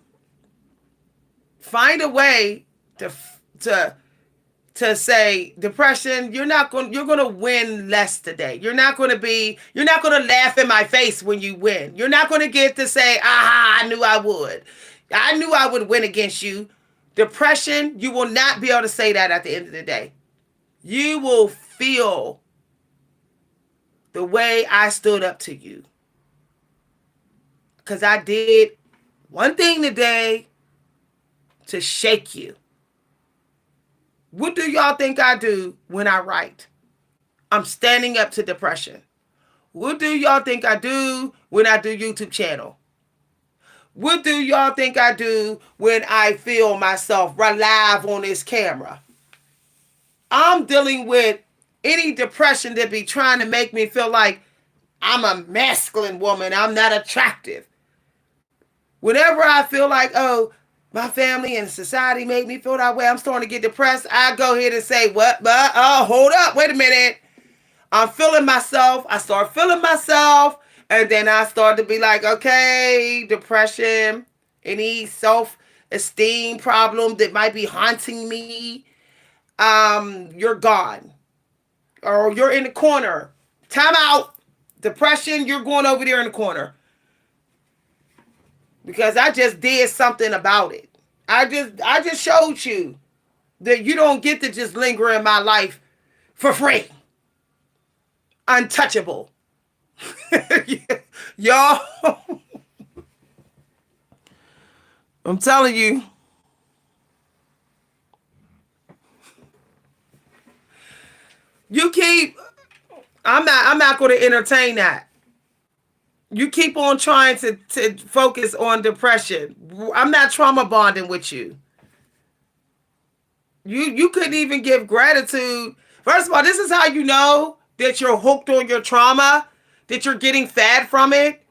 find a way to say depression, you're going to win less today. You're not going to laugh in my face when you win. You're not going to get to say, I knew I would. I knew I would win against you. Depression, you will not be able to say that at the end of the day. You will feel the way I stood up to you. Because I did one thing today to shake you. What do y'all think I do when I write? I'm standing up to depression. What do y'all think I do when I do YouTube channel? What do y'all think I do when I feel myself live on this camera? I'm dealing with any depression that be trying to make me feel like I'm a masculine woman. I'm not attractive. Whenever I feel like, oh, my family and society made me feel that way, I'm starting to get depressed, I go ahead and say, what? But, oh, hold up. Wait a minute. I'm feeling myself. I start feeling myself. And then I start to be like, okay, depression, any self-esteem problem that might be haunting me, you're gone. Or you're in the corner. Time out. Depression, you're going over there in the corner. Because I just did something about it. I just showed you that you don't get to just linger in my life for free. Untouchable. Y'all. I'm telling you. I'm not going to entertain that. You keep on trying to focus on depression. I'm not trauma bonding with you. You couldn't even give gratitude. First of all, this is how you know that you're hooked on your trauma, that you're getting fed from it,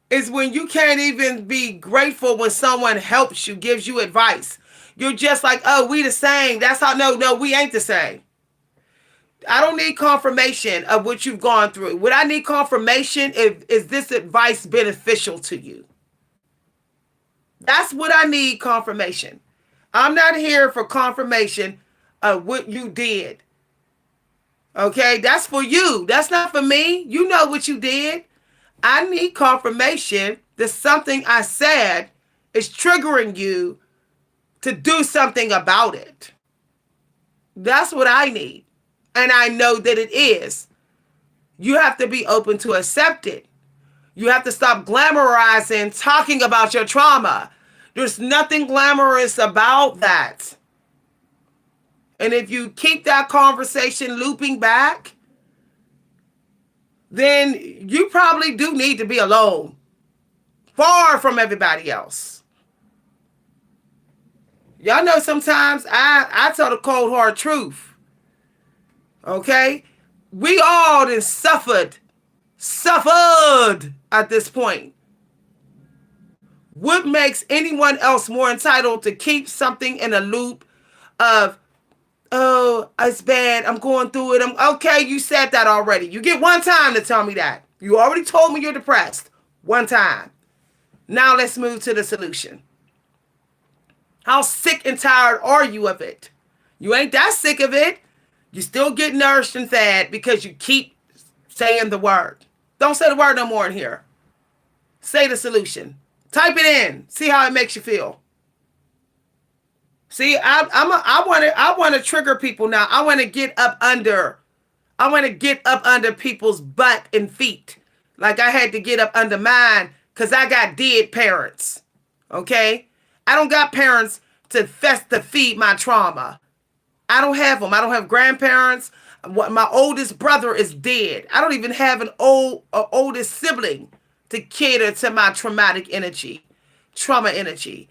is when you can't even be grateful when someone helps you, gives you advice. You're just like, oh, we the same. That's how, no, we ain't the same. I don't need confirmation of what you've gone through. What I need confirmation is this advice beneficial to you? That's what I need confirmation. I'm not here for confirmation of what you did. Okay, that's for you. That's not for me. You know what you did. I need confirmation that something I said is triggering you to do something about it. That's what I need. And I know that it is. You have to be open to accept it. You have to stop glamorizing talking about your trauma. There's nothing glamorous about that. And if you keep that conversation looping back, then you probably do need to be alone, far from everybody else. Y'all know sometimes I tell the cold hard truth. Okay? We all done suffered at this point. What makes anyone else more entitled to keep something in a loop of, oh, it's bad, I'm going through it, I'm okay, you said that already. You get one time to tell me that. You already told me you're depressed. One time. Now let's move to the solution. How sick and tired are you of it? You ain't that sick of it. You still get nourished and fed because you keep saying the word. Don't say the word no more in here. Say the solution. Type it in. See how it makes you feel. See, I want to trigger people now. I want to get up under. I want to get up under people's butt and feet, like I had to get up under mine, because I got dead parents. Okay, I don't got parents to feed my trauma. I don't have them. I don't have grandparents. My oldest brother is dead. I don't even have an oldest sibling to cater to my traumatic energy, trauma energy.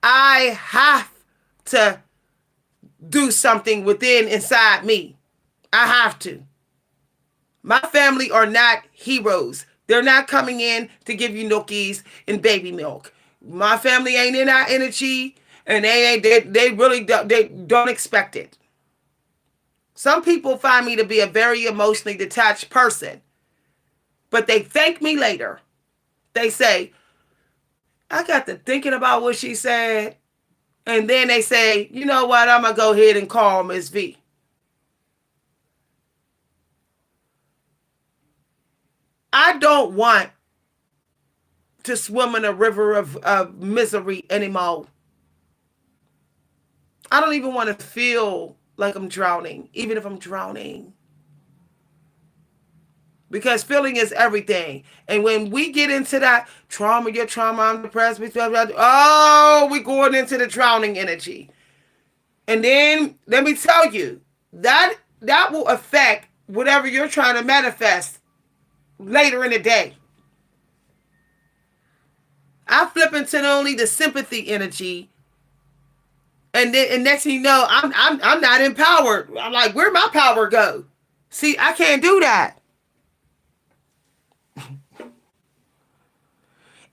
I have to do something inside me. I have to. My family are not heroes. They're not coming in to give you nookies and baby milk. My family ain't in our energy, and they really don't expect it. Some people find me to be a very emotionally detached person, but they thank me later. They say, I got to thinking about what she said, and then they say, you know what, I'm going to go ahead and call Miss V. I don't want to swim in a river of misery anymore. I don't even want to feel like I'm drowning, even if I'm drowning. Because feeling is everything. And when we get into that trauma, your trauma, I'm depressed, we're going into the drowning energy. And then let me tell you, that will affect whatever you're trying to manifest later in the day. I flip into only the sympathy energy, and next thing you know, I'm not empowered. I'm like, where'd my power go? See, I can't do that.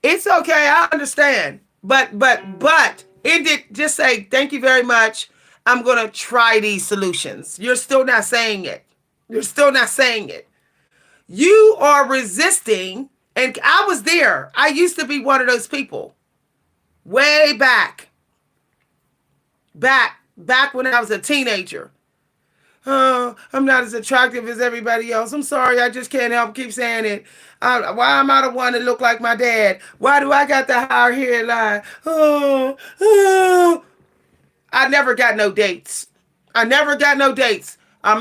It's okay, I understand. But it did just say, thank you very much. I'm gonna try these solutions. You're still not saying it. You're still not saying it. You are resisting, and I was there. I used to be one of those people. Way back when I was a teenager. Oh, I'm not as attractive as everybody else. I'm sorry, I just can't help keep saying it. Why am I the one that look like my dad? Why do I got the higher hairline? Oh. I never got no dates. I'm going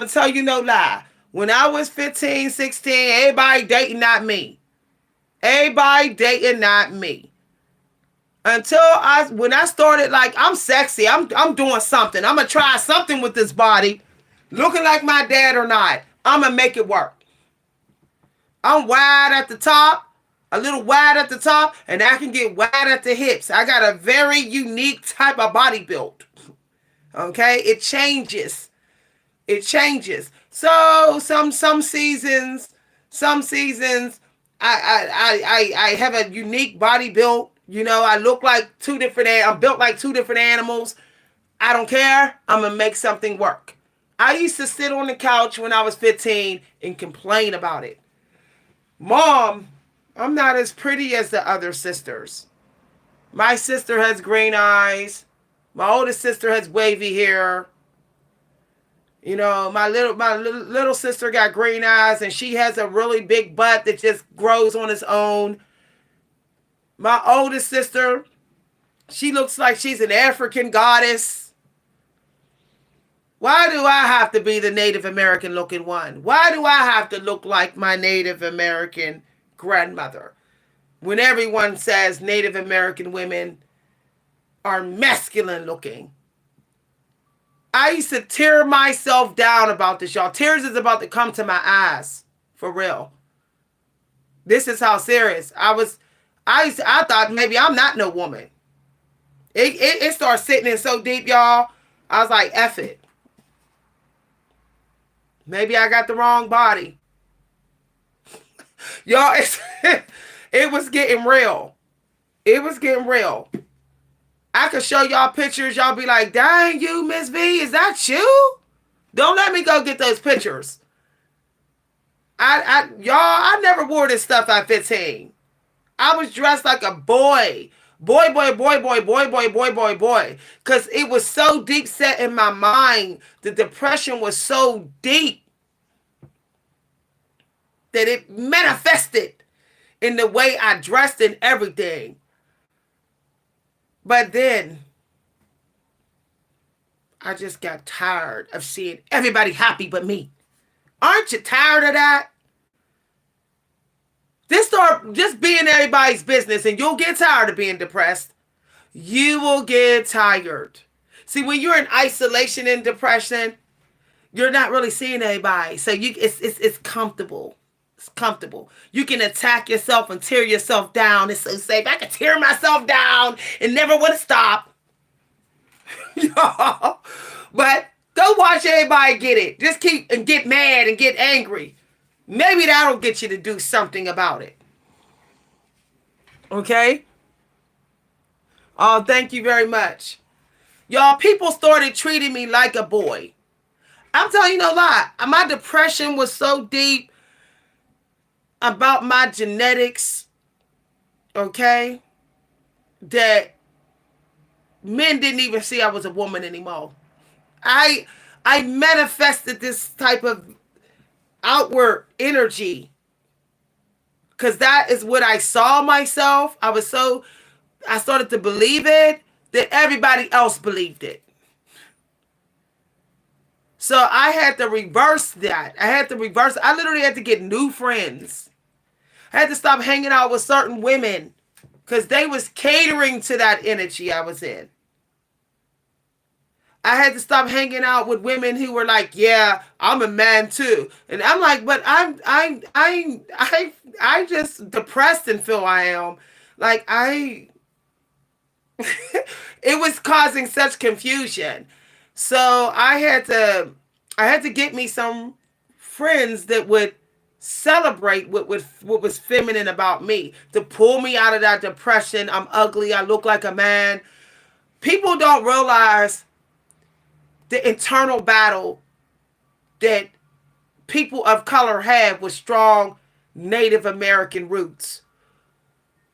to tell you no lie. When I was 15, 16, everybody dating, not me. Everybody dating, not me. When I started, like, I'm sexy. I'm doing something. I'm going to try something with this body. Looking like my dad or not, I'm going to make it work. I'm wide at the top, a little wide at the top, and I can get wide at the hips. I got a very unique type of body build. Okay? It changes. So some seasons, I have a unique body build. You know, I'm built like two different animals. I don't care. I'm going to make something work. I used to sit on the couch when I was 15 and complain about it. Mom, I'm not as pretty as the other sisters. My sister has green eyes. My oldest sister has wavy hair. You know, my little sister got green eyes, and she has a really big butt that just grows on its own. My oldest sister, she looks like she's an African goddess. Why do I have to be the Native American looking one? Why do I have to look like my Native American grandmother? When everyone says Native American women are masculine looking. I used to tear myself down about this, y'all. Tears is about to come to my eyes. For real. This is how serious. I thought maybe I'm not no woman. It started sitting in so deep, y'all. I was like, F it. Maybe I got the wrong body. Y'all, it was getting real. It was getting real. I could show y'all pictures. Y'all be like, dang, you, Miss V, is that you? Don't let me go get those pictures. Y'all, I never wore this stuff at 15. I was dressed like a boy. Boy, boy, boy, boy, boy, boy, boy, boy, boy. Because it was so deep set in my mind. The depression was so deep that it manifested in the way I dressed and everything. But then I just got tired of seeing everybody happy but me. Aren't you tired of that? Just being everybody's business and you'll get tired of being depressed. You will get tired. See, when you're in isolation and depression, you're not really seeing anybody. So it's comfortable. It's comfortable. You can attack yourself and tear yourself down. It's so safe. I can tear myself down and never want to stop. But go watch everybody get it. Just keep and get mad and get angry. Maybe that'll get you to do something about it. Okay? Oh, thank you very much. Y'all, people started treating me like a boy. I'm telling you no lie. My depression was so deep about my genetics, okay, that men didn't even see I was a woman anymore. I manifested this type of outward energy because that is what I saw myself. I started to believe it, that everybody else believed it. So I had to reverse that. I literally had to get new friends. I had to stop hanging out with certain women because they was catering to that energy I was in. I had to stop hanging out with women who were like, yeah, I'm a man too. And I'm like, but I just depressed and feel I am. Like it was causing such confusion. So I had to get me some friends that would celebrate what was feminine about me, to pull me out of that depression. I'm ugly. I look like a man. People don't realize the internal battle that people of color have with strong Native American roots.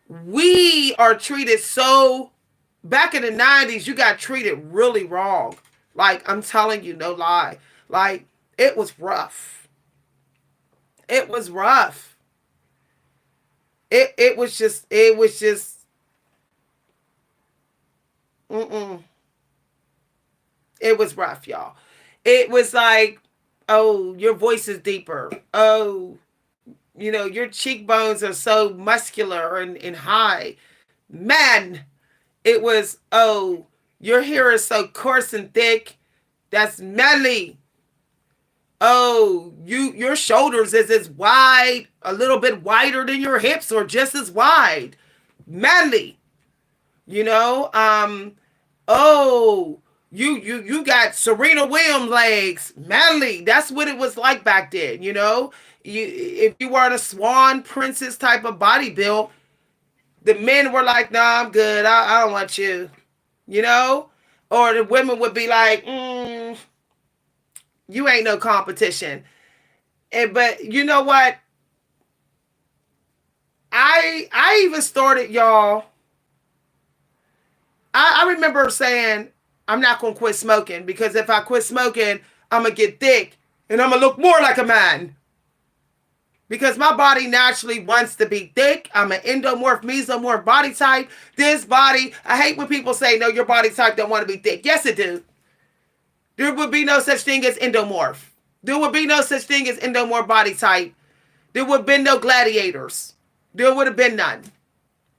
We are treated so, back in the 90s, you got treated really wrong. Like, I'm telling you, no lie. Like, it was rough. It was rough. It was just, mm-mm. It was rough, y'all. It was like, oh, your voice is deeper. Oh, your cheekbones are so muscular and high. Man, it was, oh, your hair is so coarse and thick. That's manly. Oh, your shoulders is as wide, a little bit wider than your hips, or just as wide. Manly. Oh, you got Serena Williams legs. Manly. That's what it was like back then, if you were a swan princess type of body build, the men were like, nah, I'm good. I don't want you. Or the women would be like, you ain't no competition. But you know what? I even started, y'all. I remember saying, I'm not going to quit smoking, because if I quit smoking, I'm going to get thick and I'm going to look more like a man. Because my body naturally wants to be thick. I'm an endomorph, mesomorph body type. This body, I hate when people say, no, your body type don't want to be thick. Yes, it do. There would be no such thing as endomorph. There would be no such thing as endomorph body type. There would have been no gladiators. There would have been none.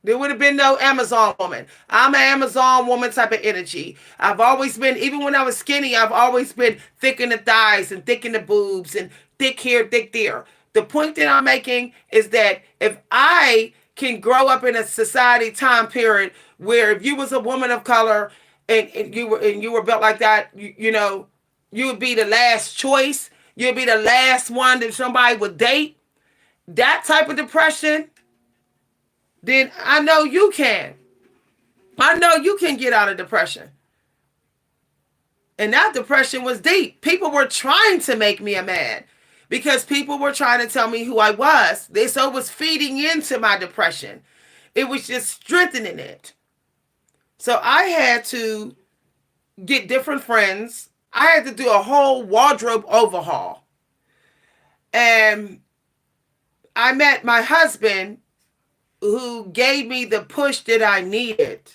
There would have been no Amazon woman. I'm an Amazon woman type of energy. I've always been, even when I was skinny, I've always been thick in the thighs and thick in the boobs and thick here, thick there. The point that I'm making is that if I can grow up in a society time period where if you was a woman of color and you were built like that, you would be the last choice. You'll be the last one that somebody would date. That type of depression, then I know you can. I know you can get out of depression. And that depression was deep. People were trying to make me a man because people were trying to tell me who I was. So it was feeding into my depression. It was just strengthening it. So I had to get different friends. I had to do a whole wardrobe overhaul. And I met my husband who gave me the push that I needed.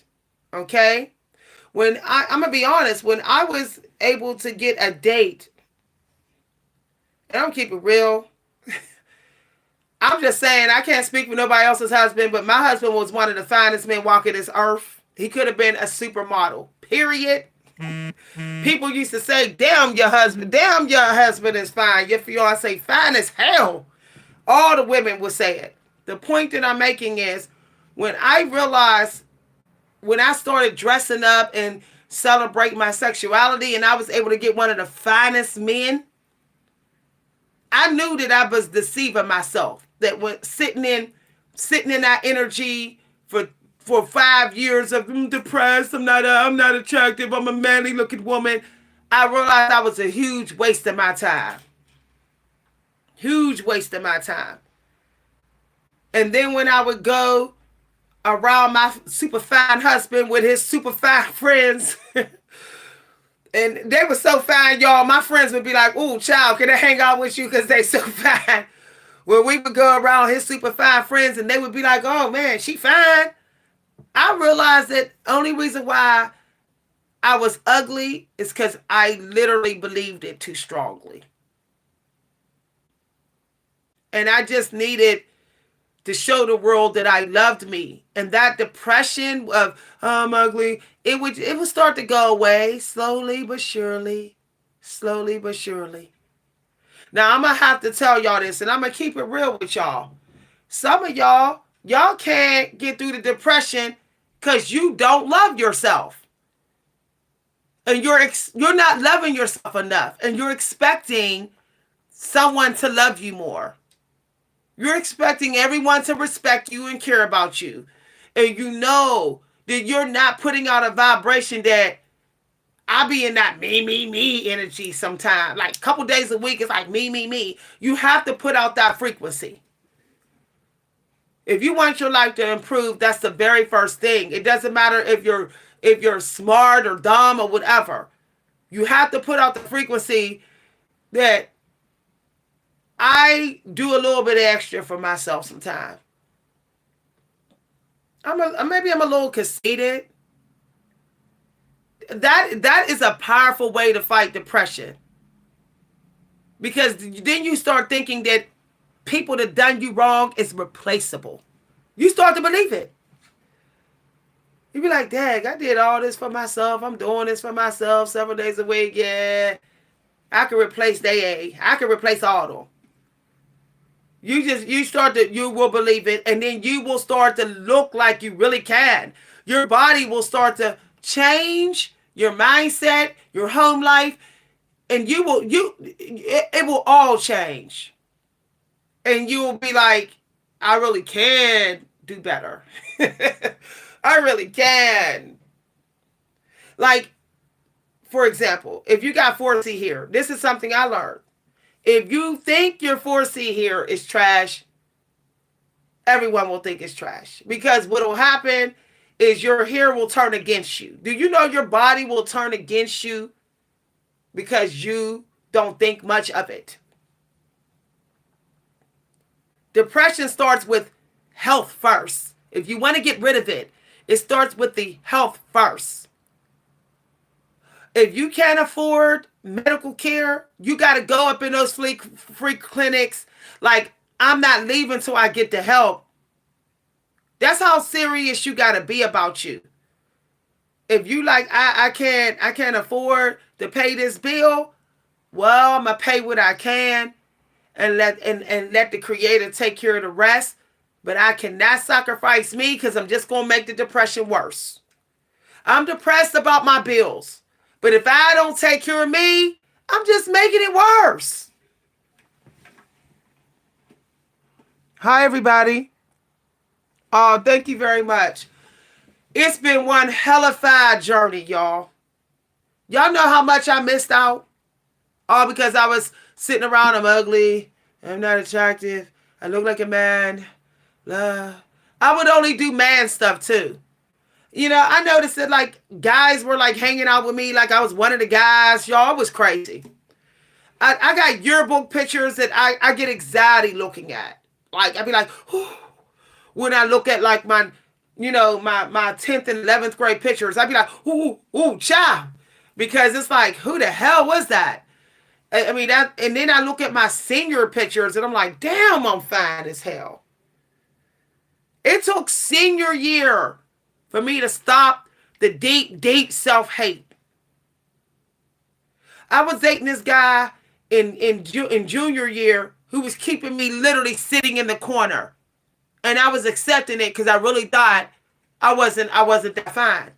Okay? I'm going to be honest, when I was able to get a date, and I'm keep it real, I'm just saying, I can't speak for nobody else's husband, but my husband was one of the finest men walking this earth. He could have been a supermodel, period. People used to say, damn your husband is fine. Your fiance fine as hell. All the women would say it. The point that I'm making is, when I realized, when I started dressing up and celebrating my sexuality and I was able to get one of the finest men, I knew that I was deceiving myself. That when sitting in that energy for 5 years of I'm depressed, I'm not attractive, I'm a manly looking woman, I realized I was a huge waste of my time. Huge waste of my time. And then when I would go around my super fine husband with his super fine friends, and they were so fine, y'all, my friends would be like, ooh, child, can I hang out with you because they so fine? Well, we would go around his super fine friends and they would be like, oh man, she fine. I realized that only reason why I was ugly is because I literally believed it too strongly. And I just needed to show the world that I loved me. And that depression of, oh, I'm ugly, it would start to go away slowly but surely. Slowly but surely. Now, I'm going to have to tell y'all this, and I'm going to keep it real with y'all. Some of y'all can't get through the depression because you don't love yourself. And you're not loving yourself enough. And you're expecting someone to love you more. You're expecting everyone to respect you and care about you. And you know that you're not putting out a vibration that I be in that me energy sometimes. Like a couple days a week, it's like me. You have to put out that frequency. If you want your life to improve, that's the very first thing. It doesn't matter if you're smart or dumb or whatever. You have to put out the frequency that I do a little bit extra for myself sometimes. Maybe I'm a little conceited. That is a powerful way to fight depression. Because then you start thinking that people that done you wrong is replaceable. You start to believe it. You be like, dang, I did all this for myself. I'm doing this for myself 7 days a week. Yeah. I can replace I can replace all of them. You will believe it, and then you will start to look like you really can. Your body will start to change, your mindset, your home life, and it will all change. And you will be like, I really can do better. I really can. Like, for example, if you got 4C here, this is something I learned. If you think your 4C here is trash, everyone will think it's trash. Because what will happen is your hair will turn against you. Do you know your body will turn against you because you don't think much of it? Depression starts with health first. If you want to get rid of it, it starts with the health first. If you can't afford medical care, you got to go up in those free clinics. Like, I'm not leaving till I get the help. That's how serious you got to be about you. If you like, I can't afford to pay this bill, well, I'm going to pay what I can and let the Creator take care of the rest. But I cannot sacrifice me because I'm just going to make the depression worse. I'm depressed about my bills. But if I don't take care of me, I'm just making it worse. Hi, everybody. Oh, thank you very much. It's been one hellified journey, y'all. Y'all know how much I missed out? All because I was sitting around, I'm ugly, I'm not attractive, I look like a man. Blah. I would only do man stuff too. I noticed that like guys were like hanging out with me like I was one of the guys. Y'all, it was crazy. I got yearbook pictures that I get anxiety looking at. Like I'd be like, whew. When I look at like my 10th and 11th grade pictures, I'd be like, ooh, ooh, child. Because it's like, who the hell was that? I mean, that, and then I look at my senior pictures and I'm like, damn, I'm fine as hell. It took senior year for me to stop the deep, deep self hate. I was dating this guy in junior year who was keeping me literally sitting in the corner, and I was accepting it because I really thought I wasn't that fine.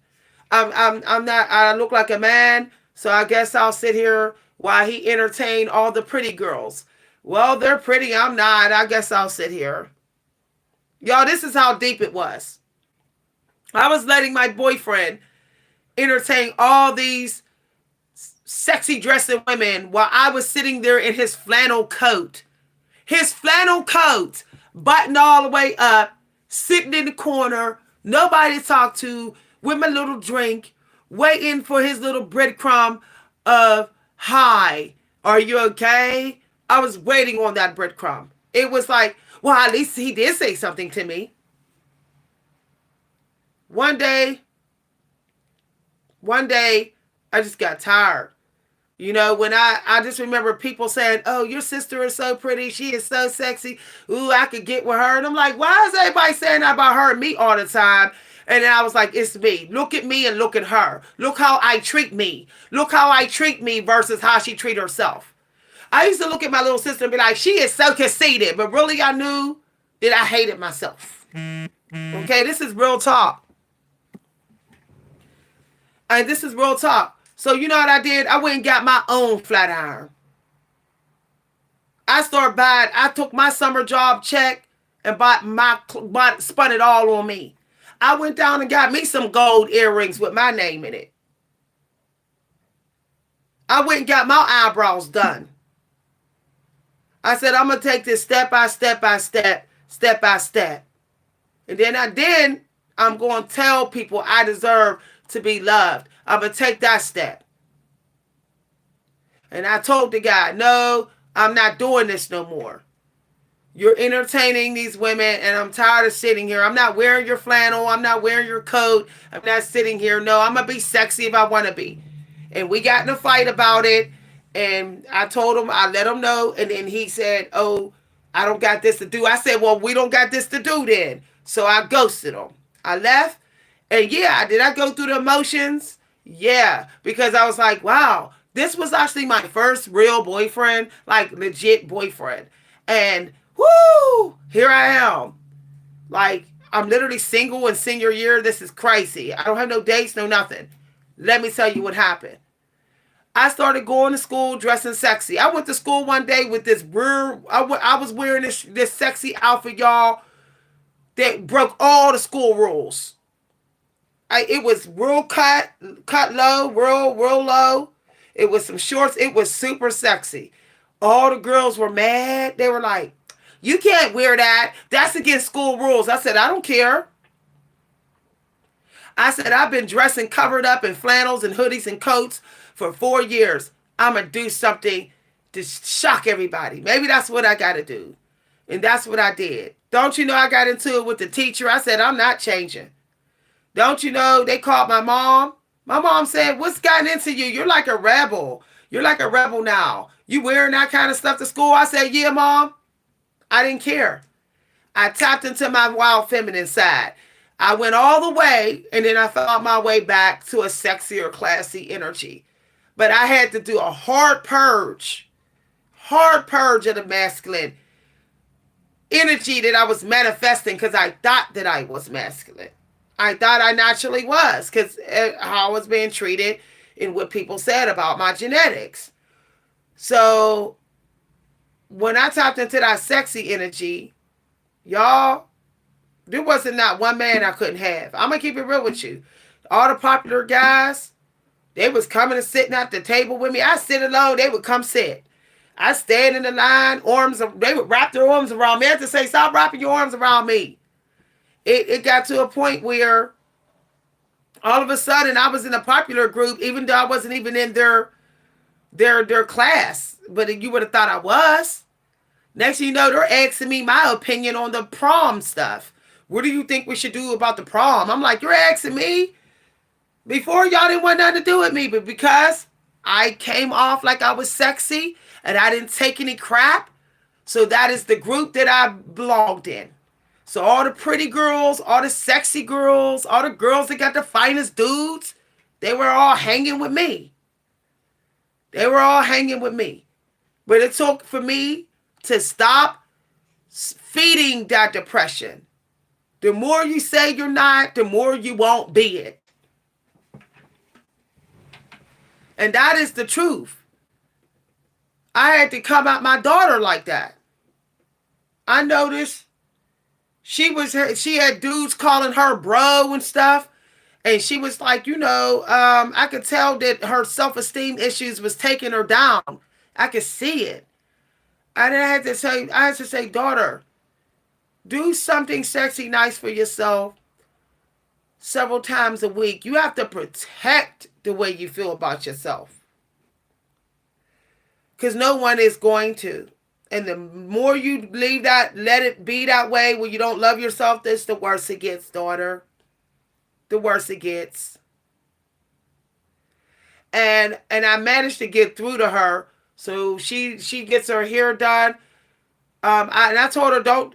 I'm not. I look like a man, so I guess I'll sit here while he entertained all the pretty girls. Well, they're pretty. I'm not. I guess I'll sit here. Y'all, this is how deep it was. I was letting my boyfriend entertain all these sexy dressing women while I was sitting there in his flannel coat. His flannel coat, buttoned all the way up, sitting in the corner, nobody to talk to, with my little drink, waiting for his little breadcrumb of, hi, are you okay? I was waiting on that breadcrumb. It was like, well, at least he did say something to me. One day, one day, I just got tired. When I just remember people saying, oh, your sister is so pretty. She is so sexy. Ooh, I could get with her. And I'm like, why is everybody saying that about her and me all the time? And then I was like, it's me. Look at me and look at her. Look how I treat me. Look how I treat me versus how she treat herself. I used to look at my little sister and be like, she is so conceited. But really, I knew that I hated myself. Okay, this is real talk. And this is real talk. So you know what I did? I went and got my own flat iron. I took my summer job check and spun it all on me. I went down and got me some gold earrings with my name in it. I went and got my eyebrows done. I said, I'm going to take this step by step by step, step by step. And then I'm going to tell people I deserve to be loved. I'm going to take that step. And I told the guy, no, I'm not doing this no more. You're entertaining these women, and I'm tired of sitting here. I'm not wearing your flannel. I'm not wearing your coat. I'm not sitting here. No, I'm going to be sexy if I want to be. And we got in a fight about it. And I told him, I let him know. And then he said, oh, I don't got this to do. I said, well, we don't got this to do then. So I ghosted him. I left. And yeah, did I go through the emotions? Yeah, because I was like, wow, this was actually my first real boyfriend, like legit boyfriend. And whoo, here I am. Like, I'm literally single in senior year. This is crazy. I don't have no dates, no nothing. Let me tell you what happened. I started going to school dressing sexy. I went to school one day with this weird, I was wearing this sexy outfit, y'all, that broke all the school rules. It was real cut low, real low. It was some shorts. It was super sexy. All the girls were mad. They were like, you can't wear that. That's against school rules. I said, I don't care. I said, I've been dressing covered up in flannels and hoodies and coats for 4 years. I'm going to do something to shock everybody. Maybe that's what I got to do. And that's what I did. Don't you know I got into it with the teacher? I said, I'm not changing. Don't you know they called my mom? My mom said, what's gotten into you? You're like a rebel. You're like a rebel now. You wearing that kind of stuff to school? I said, yeah, mom. I didn't care. I tapped into my wild feminine side. I went all the way, and then I found my way back to a sexier, classy energy. But I had to do a hard purge of the masculine energy that I was manifesting because I thought that I was masculine. I thought I naturally was because how I was being treated and what people said about my genetics. So when I tapped into that sexy energy, Y'all, there wasn't not one man I couldn't have. I'm gonna keep it real with you. All the popular guys, they was coming and sitting at the table with me. I sit alone, they would come sit. I stand in the line, arms, they would wrap their arms around me. I had to say, stop wrapping your arms around me. It got to a point where all of a sudden I was in a popular group, even though I wasn't even in their class. But you would have thought I was. Next thing you know, they're asking me my opinion on the prom stuff. What do you think we should do about the prom? I'm like, you're asking me? Before, y'all didn't want nothing to do with me, but because I came off like I was sexy and I didn't take any crap, so that is the group that I belonged in. So all the pretty girls, all the sexy girls, all the girls that got the finest dudes, they were all hanging with me. They were all hanging with me. But it took for me to stop feeding that depression. The more you say you're not, the more you won't be it. And that is the truth. I had to come at my daughter like that. I noticed she had dudes calling her bro and stuff. And she was like, I could tell that her self-esteem issues was taking her down. I could see it. And I had to say, daughter, do something sexy, nice for yourself several times a week. You have to protect the way you feel about yourself. Because no one is going to. And the more you leave that, let it be that way when you don't love yourself, that's the worse it gets, daughter. The worse it gets. And I managed to get through to her. So she gets her hair done. I told her, don't,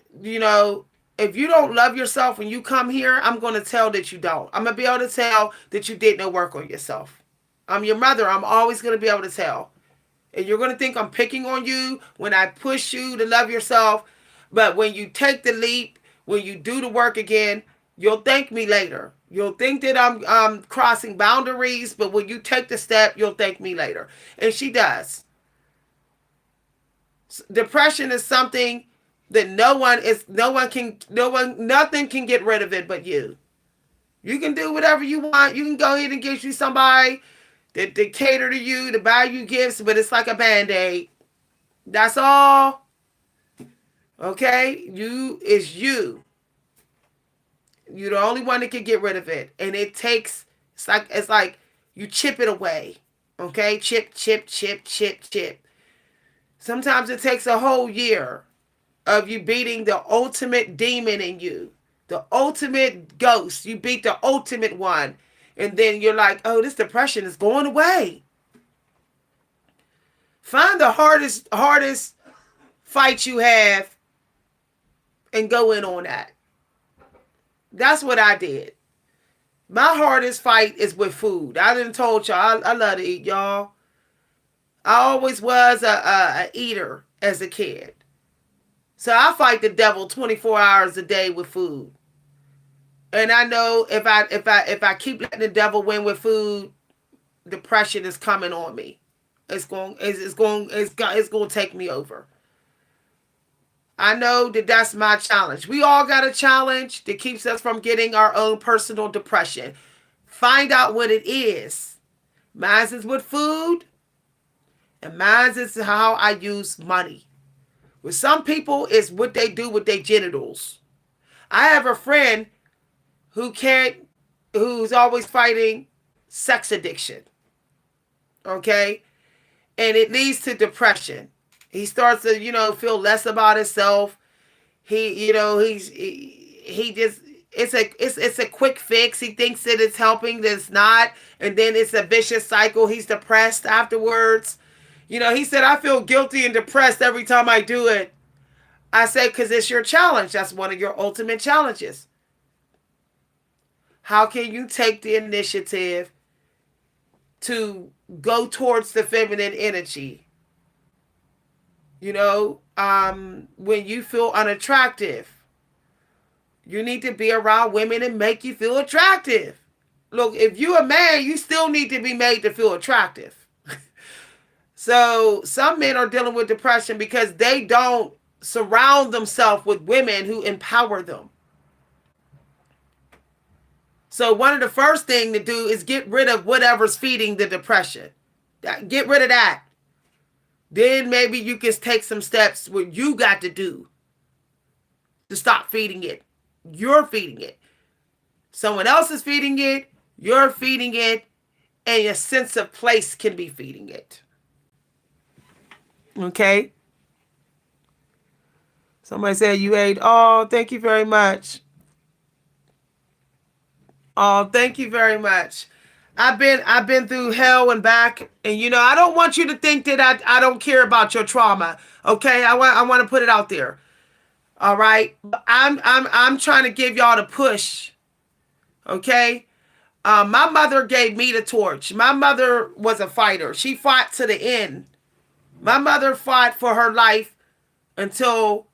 if you don't love yourself when you come here, I'm going to tell that you don't. I'm going to be able to tell that you did no work on yourself. I'm your mother. I'm always going to be able to tell. And you're going to think I'm picking on you when I push you to love yourself. But when you take the leap, when you do the work again, you'll thank me later. You'll think that I'm crossing boundaries, but when you take the step, you'll thank me later. And she does. Depression is something that nothing can get rid of it but you. You can do whatever you want. You can go ahead and get you somebody that cater to you, to buy you gifts, but it's like a Band-Aid. That's all. Okay? It's you. You're the only one that can get rid of it. And it's like you chip it away. Okay? Chip, chip, chip, chip, chip. Sometimes it takes a whole year of you beating the ultimate demon in you. The ultimate ghost. You beat the ultimate one. And then you're like, oh, this depression is going away. Find the hardest fight you have and go in on that. That's what I did. My hardest fight is with food. I done told y'all, I love to eat, y'all. I always was a eater as a kid. So I fight the devil 24 hours a day with food. And I know if I keep letting the devil win with food, depression is coming on me. It's going to take me over. I know that that's my challenge. We all got a challenge that keeps us from getting our own personal depression. Find out what it is. Mine is with food, and mine is how I use money. With some people, it's what they do with their genitals. I have a friend who's always fighting sex addiction. Okay? And it leads to depression. He starts to, feel less about himself. It's a quick fix. He thinks that it's helping, that it's not. And then it's a vicious cycle. He's depressed afterwards. He said, I feel guilty and depressed every time I do it. I say, because it's your challenge. That's one of your ultimate challenges. How can you take the initiative to go towards the feminine energy? When you feel unattractive, you need to be around women and make you feel attractive. Look, if you're a man, you still need to be made to feel attractive. So some men are dealing with depression because they don't surround themselves with women who empower them. So one of the first thing to do is get rid of whatever's feeding the depression. Get rid of that. Then maybe you can take some steps what you got to do to stop feeding it. You're feeding it. Someone else is feeding it. You're feeding it. And your sense of place can be feeding it. Okay? Somebody said you ate. Oh, thank you very much. Oh, thank you very much. I've been through hell and back, and I don't want you to think that I don't care about your trauma. Okay, I want to put it out there. All right, I'm trying to give y'all the push. Okay, my mother gave me the torch. My mother was a fighter. She fought to the end. My mother fought for her life until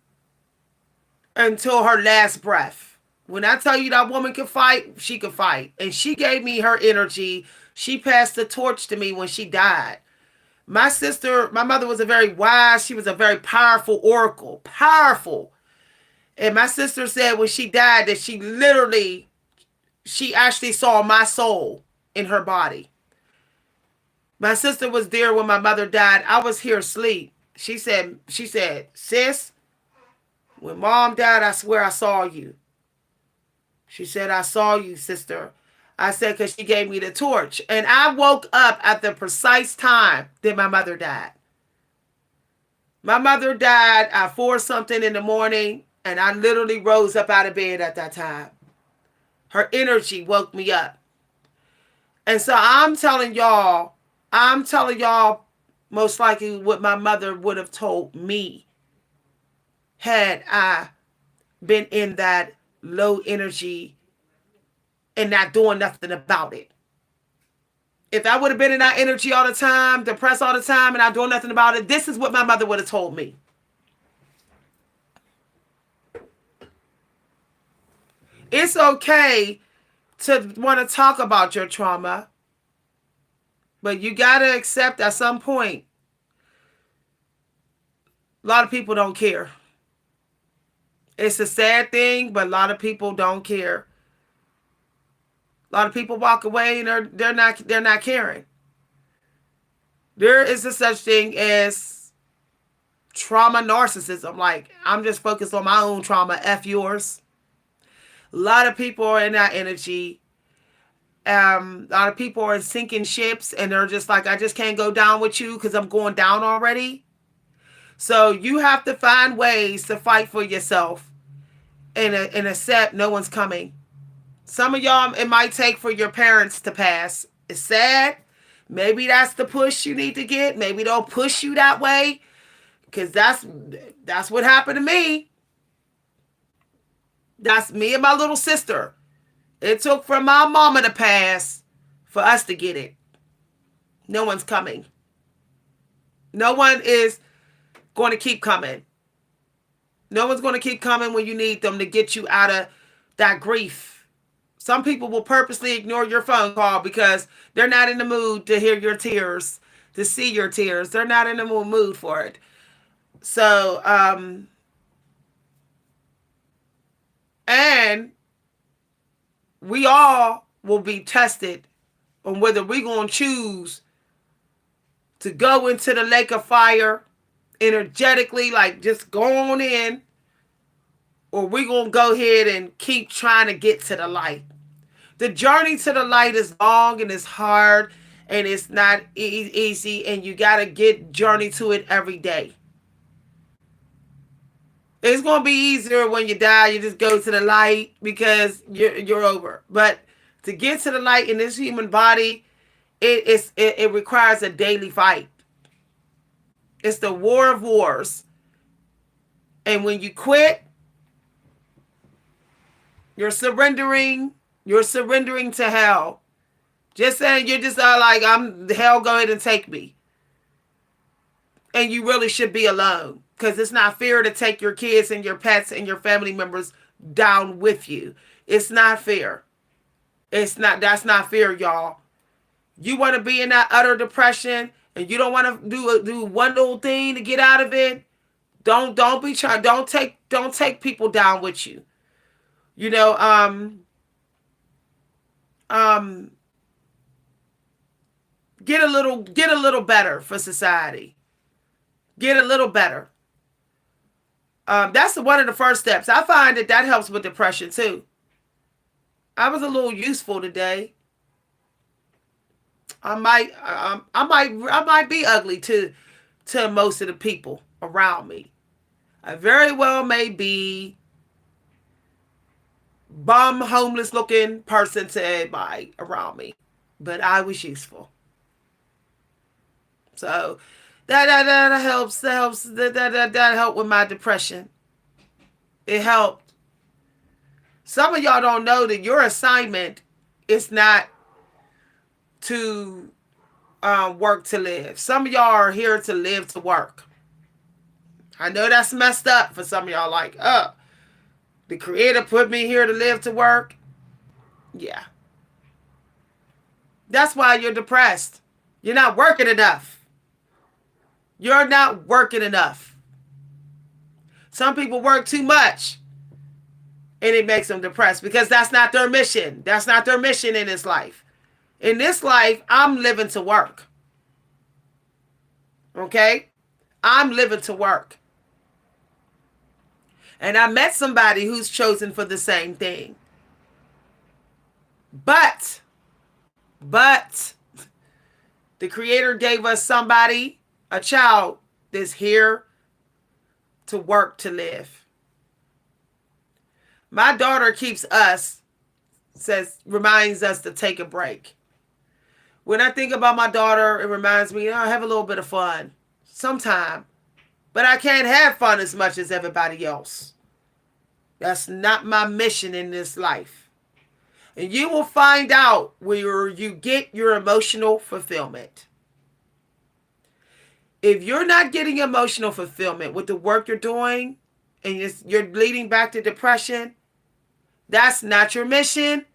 her last breath. When I tell you that woman can fight, she can fight. And she gave me her energy. She passed the torch to me when she died. My mother was a very wise, she was a very powerful oracle. Powerful. And my sister said when she died that she actually saw my soul in her body. My sister was there when my mother died. I was here asleep. She said, sis, when mom died, I swear I saw you. She said, I saw you, sister. I said, because she gave me the torch. And I woke up at the precise time that my mother died. My mother died at 4 something in the morning, and I literally rose up out of bed at that time. Her energy woke me up. And so I'm telling y'all most likely what my mother would have told me had I been in that low energy and not doing nothing about it. If I would have been in that energy all the time, depressed all the time, and not doing nothing about it, this is what my mother would have told me. It's okay to want to talk about your trauma, but you got to accept at some point, a lot of people don't care. It's a sad thing, but a lot of people don't care. A lot of people walk away and they're not caring. There is a such thing as trauma narcissism. Like, I'm just focused on my own trauma. F yours. A lot of people are in that energy. A lot of people are sinking ships and they're just like, I just can't go down with you because I'm going down already. So you have to find ways to fight for yourself and accept no one's coming. Some of y'all, it might take for your parents to pass. It's sad. Maybe that's the push you need to get. Maybe they'll push you that way. Because that's what happened to me. That's me and my little sister. It took for my mama to pass for us to get it. No one's coming. No one is going to keep coming. No one's going to keep coming when you need them to get you out of that grief. Some people will purposely ignore your phone call because they're not in the mood to hear your tears, to see your tears. They're not in the mood for it. So, and we all will be tested on whether we're going to choose to go into the lake of fire energetically, like just go on in, or we're going to go ahead and keep trying to get to the light. The journey to the light is long and it's hard and it's not easy, and you got to journey to it every day. It's going to be easier when you die. You just go to the light because you're over. But to get to the light in this human body, it requires a daily fight. It's the war of wars. And when you quit, you're surrendering to hell. Just saying, you're just like, hell, go ahead and take me. And you really should be alone. Because it's not fair to take your kids and your pets and your family members down with you. It's not fair. That's not fair, y'all. You want to be in that utter depression and you don't want to do one little thing to get out of it, Don't be trying. Don't take people down with you. You know, um, get a little better for society. Get a little better. That's one of the first steps. I find that helps with depression too. I was a little useful today. I might be ugly to most of the people around me. I very well may be bum, homeless looking person to everybody around me, but I was useful. So that helps. That helped with my depression. It helped. Some of y'all don't know that your assignment is not to work to live. Some of y'all are here to live to work. I know that's messed up for some of y'all. Like, the Creator put me here to live to work. Yeah, that's why you're depressed. You're not working enough. You're not working enough. Some people work too much, and it makes them depressed because that's not their mission. That's not their mission in this life. In this life, I'm living to work. Okay? I'm living to work. And I met somebody who's chosen for the same thing. But, the Creator gave us somebody, a child, that's here to work to live. My daughter reminds us to take a break. When I think about my daughter, it reminds me, I have a little bit of fun sometime. But I can't have fun as much as everybody else. That's not my mission in this life. And you will find out where you get your emotional fulfillment. If you're not getting emotional fulfillment with the work you're doing, and you're leading back to depression, that's not your mission.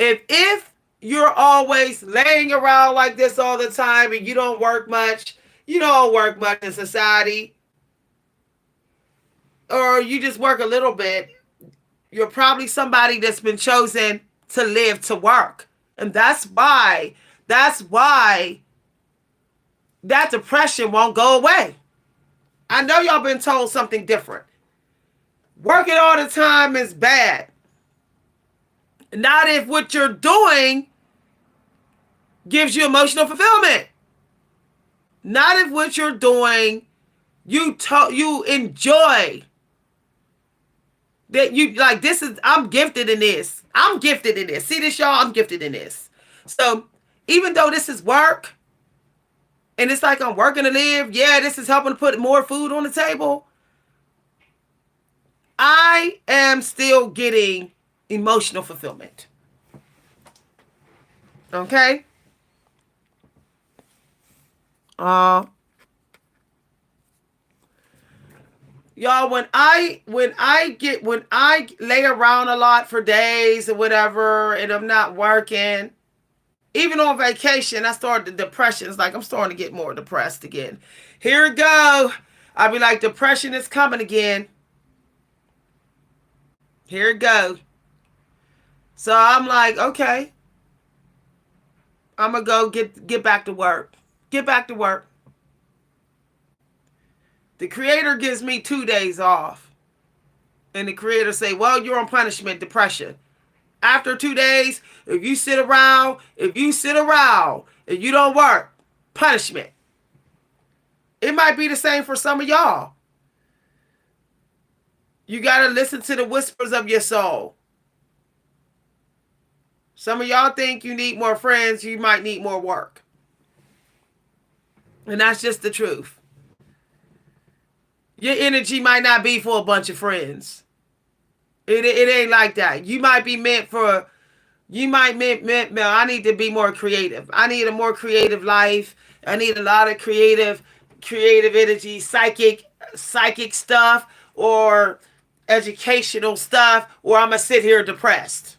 If you're always laying around like this all the time and you don't work much in society, or you just work a little bit, you're probably somebody that's been chosen to live to work. And that's why that depression won't go away. I know y'all been told something different. Working all the time is bad. Not if what you're doing gives you emotional fulfillment. Not if what you're doing you enjoy. That you like, I'm gifted in this. I'm gifted in this. See this, y'all? I'm gifted in this. So even though this is work, and it's like I'm working to live, yeah, this is helping to put more food on the table, I am still getting emotional fulfillment. Okay? Y'all, when I lay around a lot for days or whatever, and I'm not working, even on vacation, I started the depression. It's like I'm starting to get more depressed again. Here it go. I'll be like, depression is coming again. Here it go. So I'm like, okay, I'm gonna go get back to work. Get back to work. The Creator gives me 2 days off. And the Creator say, well, you're on punishment, depression. After 2 days, if you sit around and you don't work, punishment. It might be the same for some of y'all. You got to listen to the whispers of your soul. Some of y'all think you need more friends, you might need more work. And that's just the truth. Your energy might not be for a bunch of friends. It ain't like that. You might be meant for, I need to be more creative. I need a more creative life. I need a lot of creative energy, psychic stuff, or educational stuff, or I'm going to sit here depressed.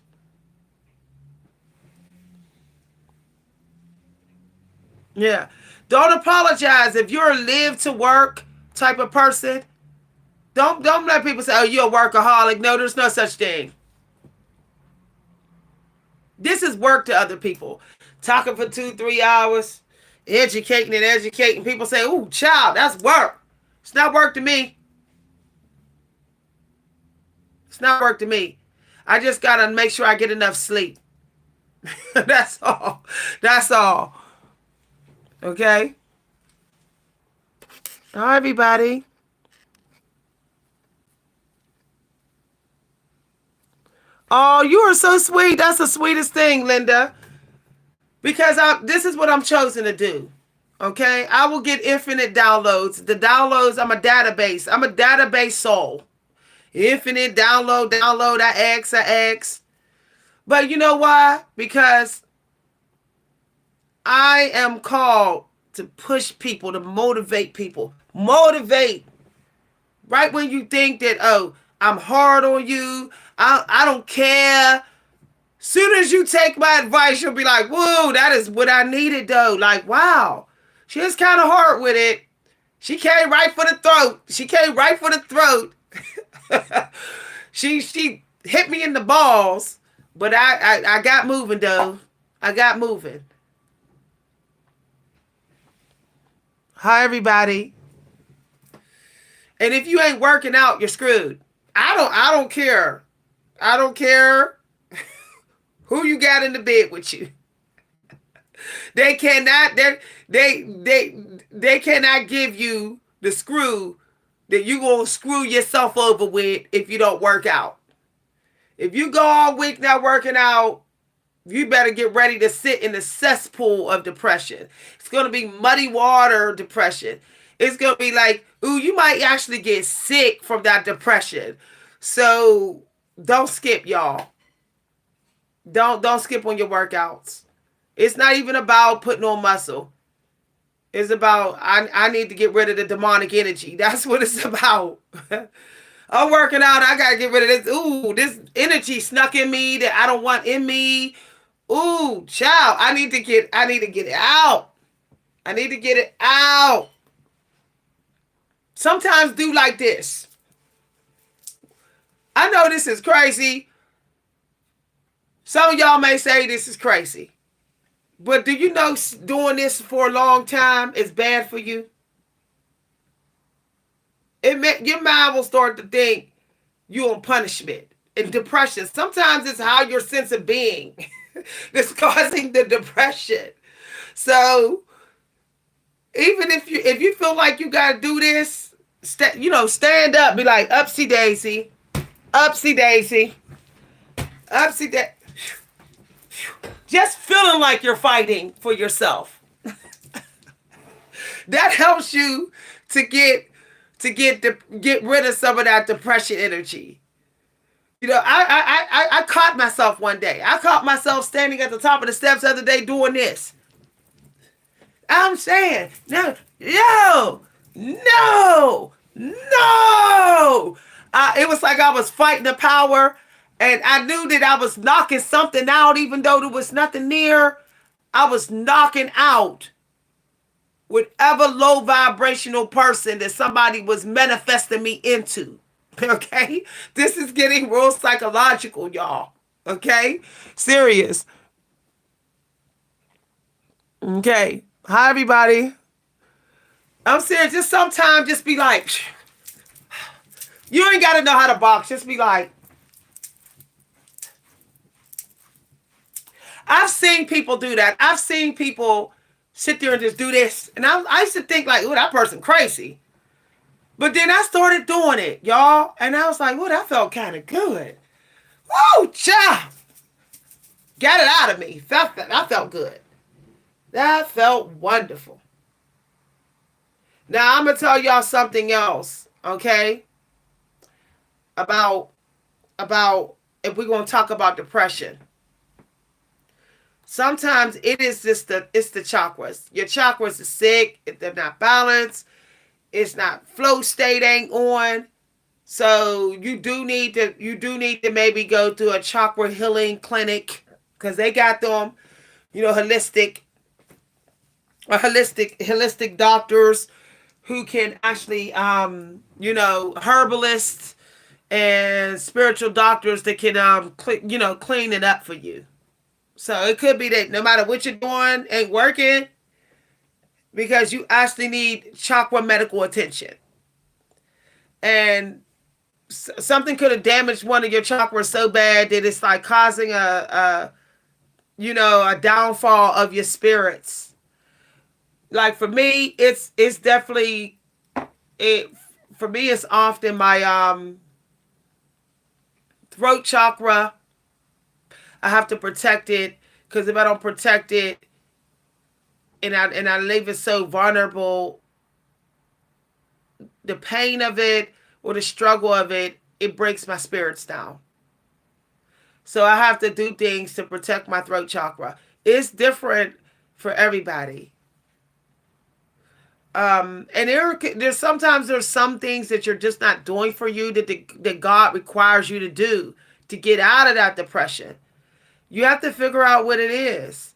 Yeah. Don't apologize if you're a live to work type of person. Don't let people say, "Oh, you're a workaholic." No, there's no such thing. This is work to other people. Talking for 2, 3 hours, educating and educating. People say, "Ooh, child, that's work." It's not work to me. It's not work to me. I just gotta make sure I get enough sleep. That's all. That's all. Okay. All right, everybody. Oh, you are so sweet. That's the sweetest thing, Linda. Because this is what I'm chosen to do. Okay, I will get infinite downloads. The downloads, I'm a database. I'm a database soul. Infinite download, download. I X. But you know why? Because I am called to push people, to motivate people. Motivate. Right when you think that, oh, I'm hard on you, I don't care. Soon as you take my advice, you'll be like, whoa, that is what I needed though. Like, wow. She was kind of hard with it. She came right for the throat. She came right for the throat. She hit me in the balls, but I got moving though. I got moving. Hi everybody. And if you ain't working out, you're screwed. I don't care. I don't care who you got in the bed with you. They cannot they cannot give you the screw that you gonna screw yourself over with if you don't work out. If you go all week not working out, you better get ready to sit in the cesspool of depression. It's gonna be muddy water depression. It's gonna be like, ooh, you might actually get sick from that depression. So don't skip, y'all. Don't skip on your workouts. It's not even about putting on muscle. It's about I need to get rid of the demonic energy. That's what it's about. I'm working out. I gotta get rid of this. Ooh, this energy snuck in me that I don't want in me. Ooh, child, I need to get it out. I need to get it out. Sometimes do like this. I know this is crazy. Some of y'all may say this is crazy. But do you know doing this for a long time is bad for you? Your mind will start to think you're on punishment and depression. Sometimes it's how your sense of being that's causing the depression. So even if you feel like you got to do this, stand up, be like, upsy daisy, upsy daisy, upsy daisy. Just feeling like you're fighting for yourself. That helps you to get rid of some of that depression energy. I caught myself one day. I caught myself standing at the top of the steps the other day doing this. I'm saying, no. It was like I was fighting the power. And I knew that I was knocking something out, even though there was nothing near. I was knocking out whatever low vibrational person that somebody was manifesting me into. Okay? This is getting real psychological, y'all. Okay? Serious. Okay. Hi, everybody. I'm serious. Just sometimes just be like, you ain't got to know how to box. Just be like, I've seen people do that. I've seen people sit there and just do this. And I used to think like, oh, that person crazy. But then I started doing it, y'all. And I was like, oh, that felt kind of good. Woo, child. Got it out of me. That felt good. That felt wonderful. Now, I'm going to tell y'all something else, okay? About if we're going to talk about depression. Sometimes it is just it's the chakras. Your chakras are sick. They're not balanced. It's not flow state ain't on. So you do need to maybe go to a chakra healing clinic because they got them, holistic doctors who can actually, herbalists and spiritual doctors that can, clean it up for you. So it could be that no matter what you're doing, ain't working because you actually need chakra medical attention. And something could have damaged one of your chakras so bad that it's like causing a downfall of your spirits. Like for me, it's definitely it. For me, it's often my throat chakra. I have to protect it because if I don't protect it and I leave it so vulnerable, the pain of it or the struggle of it breaks my spirits down. So I have to do things to protect my throat chakra. It's different for everybody. And there's sometimes there's some things that you're just not doing for you that God requires you to do to get out of that depression. You have to figure out what it is.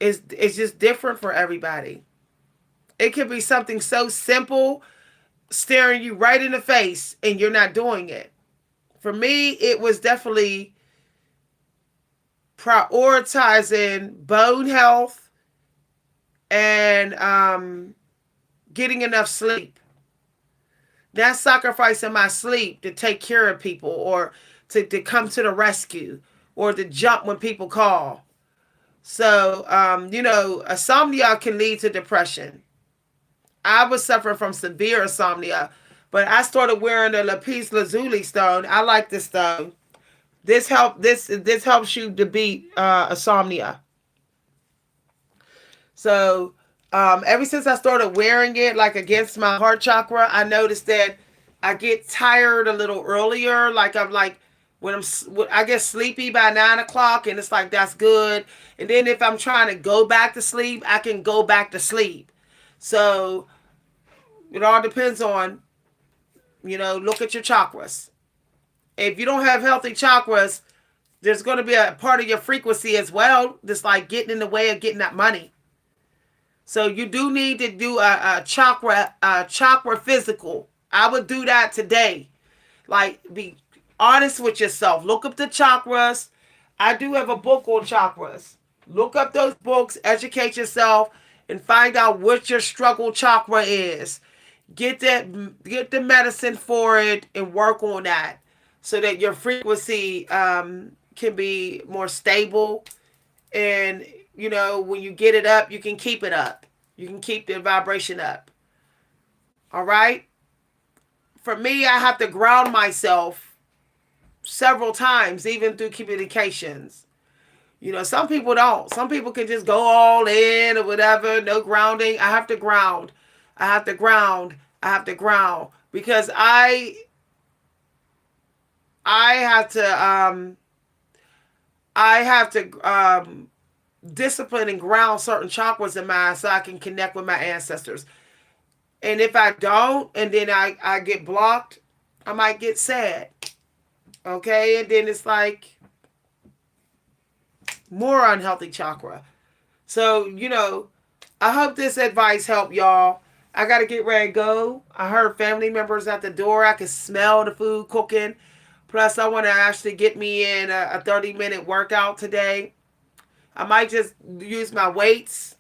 It's just different for everybody. It could be something so simple, staring you right in the face, and you're not doing it. For me, it was definitely prioritizing bone health and getting enough sleep. That's sacrificing my sleep to take care of people or to come to the rescue or to jump when people call. So, insomnia can lead to depression. I was suffering from severe insomnia, but I started wearing the lapis lazuli stone. I like this stone. This helps you to beat insomnia. So ever since I started wearing it, like against my heart chakra, I noticed that I get tired a little earlier. Like I'm like I get sleepy by 9 o'clock, and it's like that's good. And then if I'm trying to go back to sleep, I can go back to sleep. So it all depends on look at your chakras. If you don't have healthy chakras, there's going to be a part of your frequency as well that's like getting in the way of getting that money. So you do need to do a chakra physical. I would do that today. Like be honest with yourself. Look up the chakras. I do have a book on chakras. Look up those books, educate yourself, and find out what your struggle chakra is. Get the medicine for it and work on that so that your frequency can be more stable. And when you get it up, you can keep it up. You can keep the vibration up. All right. For me, I have to ground myself several times, even through communications. Some people don't. Some people can just go all in or whatever, no grounding. I have to ground. I have to ground. I have to ground because I have to discipline and ground certain chakras in mine so I can connect with my ancestors. And if I don't, and then I get blocked, I might get sad. Okay, and then it's like more unhealthy chakra. So, I hope this advice helped y'all. I got to get ready to go. I heard family members at the door. I can smell the food cooking. Plus, I want to actually get me in a 30-minute workout today. I might just use my weights.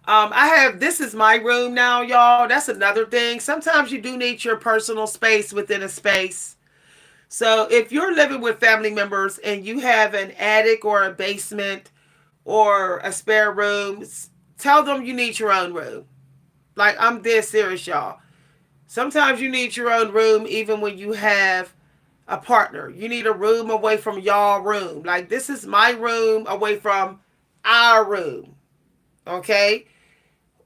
This is my room now, y'all. That's another thing. Sometimes you do need your personal space within a space. So if you're living with family members and you have an attic or a basement or a spare room, tell them you need your own room. Like, I'm dead serious, y'all. Sometimes you need your own room even when you have a partner. You need a room away from y'all room. Like, this is my room away from our room. Okay?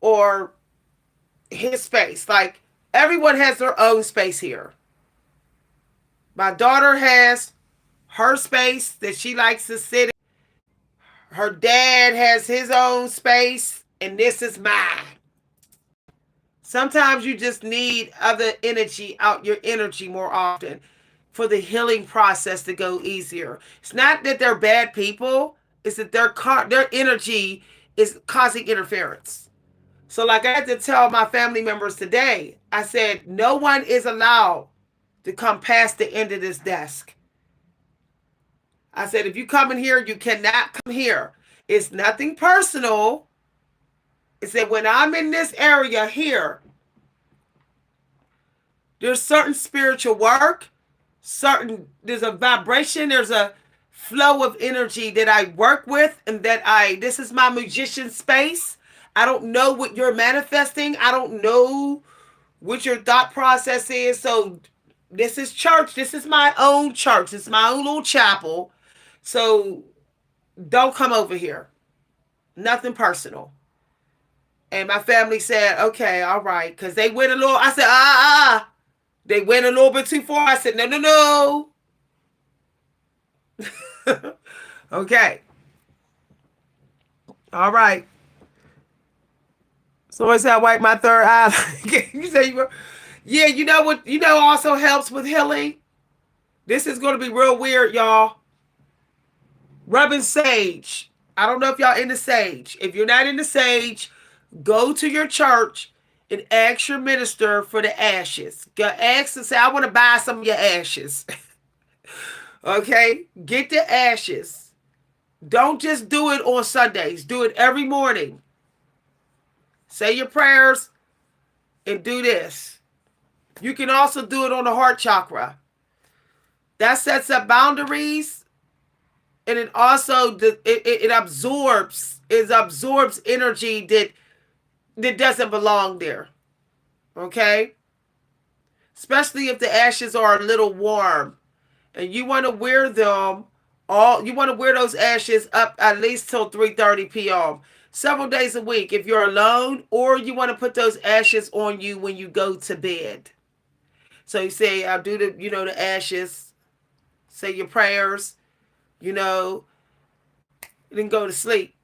Or his space. Like, everyone has their own space here. My daughter has her space that she likes to sit in. Her dad has his own space, and this is mine. Sometimes you just need other energy out your energy more often for the healing process to go easier. It's not that they're bad people, it's that their energy is causing interference. So, like I had to tell my family members today, I said, no one is allowed to come past the end of this desk. I said, if you come in here, you cannot come here. It's nothing personal. I said, when I'm in this area here, there's certain spiritual work, there's a vibration, there's a flow of energy that I work with, and this is my magician space. I don't know what you're manifesting. I don't know what your thought process is. So this is church. This is my own church. This is my own little chapel. So don't come over here. Nothing personal. And my family said, okay, all right. Because they went a little, I said, They went a little bit too far. I said, no, no, no. Okay. All right. So I said I wipe my third eye. You say you were, yeah, you know what, also helps with healing? This is going to be real weird, y'all. Rubbing sage. I don't know if y'all into sage. If you're not into sage, go to your church and ask your minister for the ashes. Go ask and say, I want to buy some of your ashes. Okay? Get the ashes. Don't just do it on Sundays. Do it every morning. Say your prayers and do this. You can also do it on the heart chakra. That sets up boundaries, and it also it absorbs energy that doesn't belong there. Okay? Especially if the ashes are a little warm and you want to wear them you want to wear those ashes up at least till 3:30 p.m. several days a week if you're alone, or you want to put those ashes on you when you go to bed. So you say, I'll do the ashes, say your prayers, then go to sleep.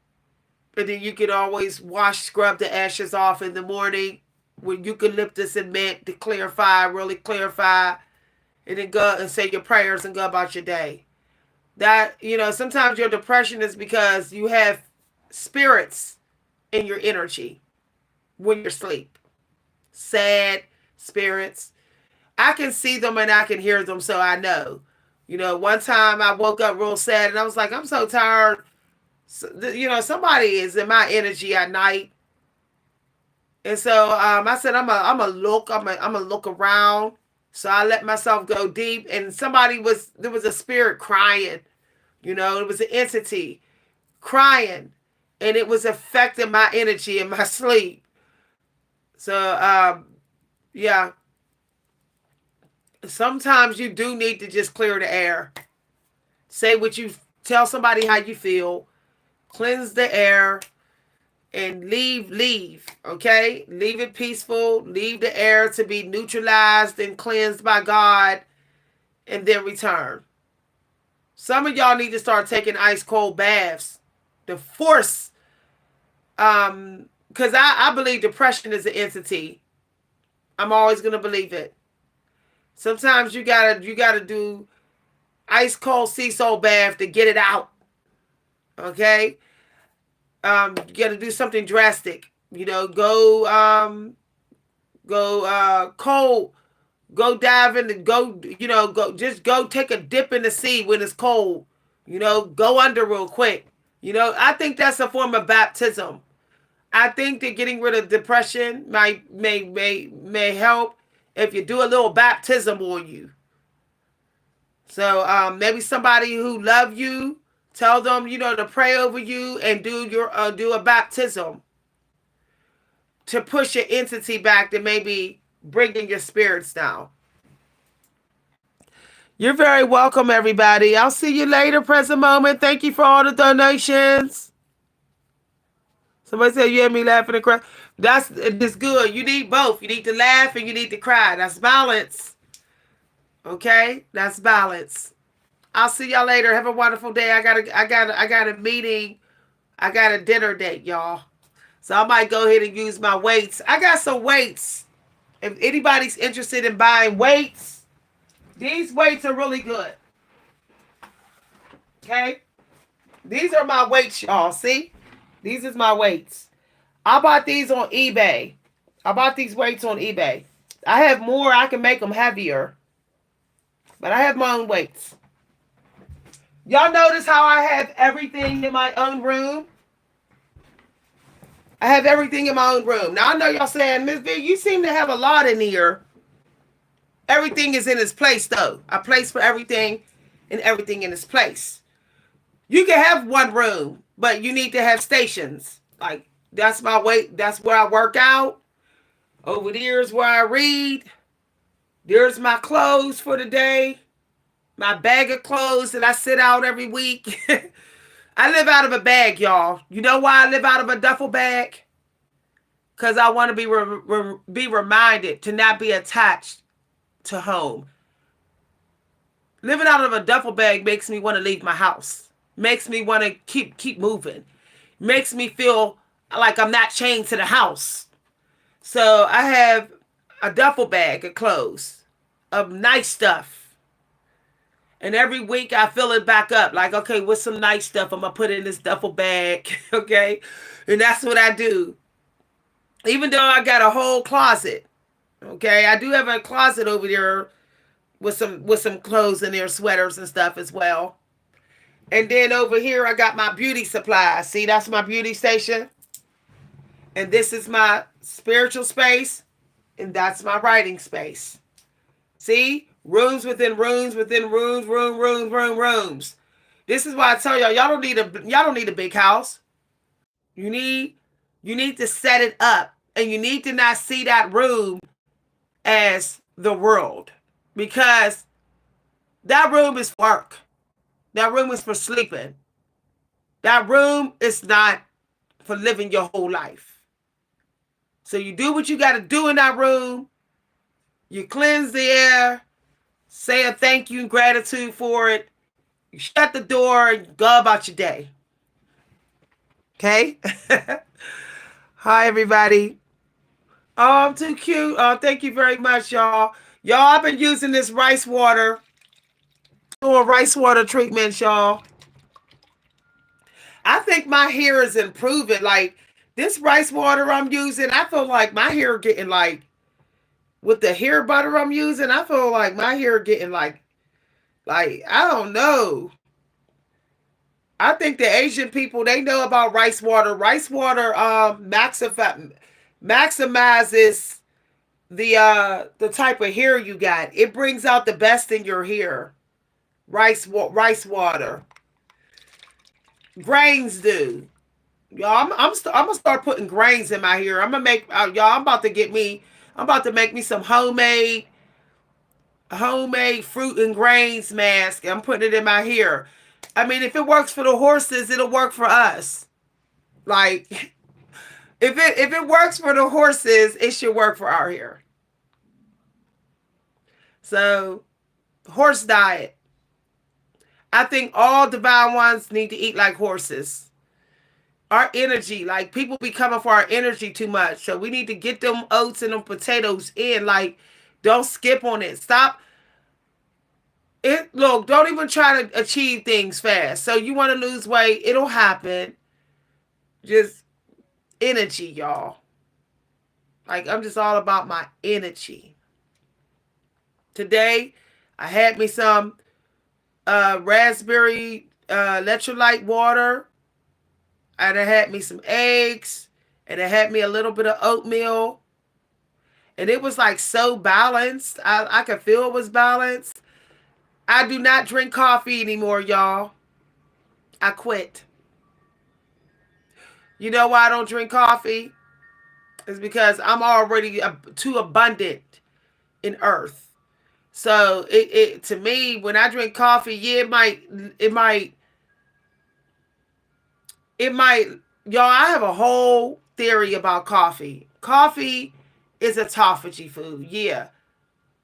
And then you can always scrub the ashes off in the morning with eucalyptus and mint to really clarify, and then go and say your prayers and go about your day. That, sometimes your depression is because you have spirits in your energy when you're asleep. Sad spirits. I can see them and I can hear them, so I know. One time I woke up real sad and I was like, I'm so tired. Somebody is in my energy at night. And so I said, I'm a look around. So I let myself go deep, and there was a spirit crying. It was an entity crying, and it was affecting my energy in my sleep. So, yeah. Sometimes you do need to just clear the air. Tell somebody how you feel. Cleanse the air and leave, okay? Leave it peaceful. Leave the air to be neutralized and cleansed by God, and then return. Some of y'all need to start taking ice cold baths to force, because I believe depression is an entity. I'm always going to believe it. Sometimes you gotta do ice cold sea salt bath to get it out. Okay? You gotta do something drastic. Go cold. Go dive in and go take a dip in the sea when it's cold. Go under real quick. I think that's a form of baptism. I think that getting rid of depression may help if you do a little baptism on you. So maybe somebody who love you, tell them to pray over you and do a baptism to push your entity back to maybe bringing your spirits down. You're very welcome, everybody. I'll see you later, present moment. Thank you for all the donations. Somebody said you had me laughing and cry. That's good. You need both. You need to laugh and you need to cry. That's balance. Okay? That's balance. I'll see y'all later. Have a wonderful day. I got a meeting. I got a dinner date, y'all. So I might go ahead and use my weights. I got some weights. If anybody's interested in buying weights, these weights are really good. Okay? These are my weights, y'all. See? These is my weights. I bought these on eBay. I bought these weights on eBay. I have more. I can make them heavier. But I have my own weights. Y'all notice how I have everything in my own room? I have everything in my own room. Now I know y'all saying, Miss V, you seem to have a lot in here. Everything is in its place though. A place for everything and everything in its place. You can have one room, but you need to have stations. Like that's my weight. That's where I work out. Over there's where I read. There's my clothes for the day. My bag of clothes that I sit out every week. I live out of a bag, y'all. You know why I live out of a duffel bag? Because I want to be reminded to not be attached to home. Living out of a duffel bag makes me want to leave my house. Makes me want to keep moving. Makes me feel like I'm not chained to the house. So I have a duffel bag of clothes, of nice stuff. And every week I fill it back up. Like, okay, what's some nice stuff I'm going to put in this duffel bag? Okay. And that's what I do. Even though I got a whole closet. Okay. I do have a closet over there with some clothes in there, sweaters and stuff as well. And then over here I got my beauty supplies. See, that's my beauty station. And this is my spiritual space. And that's my writing space. See? Rooms within rooms within rooms, rooms. This is why I tell y'all don't need a big house. You need to set it up, and you need to not see that room as the world, because that room is work. That room is for sleeping. That room is not for living your whole life. So you do what you got to do in that room. You cleanse the air. Say a thank you and gratitude for it. You shut the door and go about your day. Okay? Hi, everybody. Oh, I'm too cute. Oh, thank you very much, y'all. Y'all, I've been using this rice water. Doing rice water treatments, y'all. I think my hair is improving. Like, this rice water I'm using, I feel like my hair getting like, with the hair butter I'm using, I feel like my hair getting like I don't know. I think the Asian people, they know about rice water. Rice water maximizes the type of hair you got. It brings out the best in your hair. Rice water. Grains do. Y'all, I'm gonna start putting grains in my hair. I'm gonna make y'all. I'm about to make me some homemade fruit and grains mask. I'm putting it in my hair. I mean, if it works for the horses, it'll work for us. Like, if it works for the horses, it should work for our hair. So, horse diet. I think all divine ones need to eat like horses. Our energy, like people be coming for our energy too much. So we need to get them oats and them potatoes in. Like, don't skip on it. Stop. Look, don't even try to achieve things fast. So you want to lose weight, it'll happen. Just energy, y'all. Like, I'm just all about my energy. Today, I had me some raspberry electrolyte water. And I had me some eggs. And I had me a little bit of oatmeal. And it was like so balanced. I could feel it was balanced. I do not drink coffee anymore, y'all. I quit. You know why I don't drink coffee? It's because I'm already too abundant in earth. So it to me, when I drink coffee, yeah, it might, y'all, I have a whole theory about coffee. Coffee is autophagy food, yeah.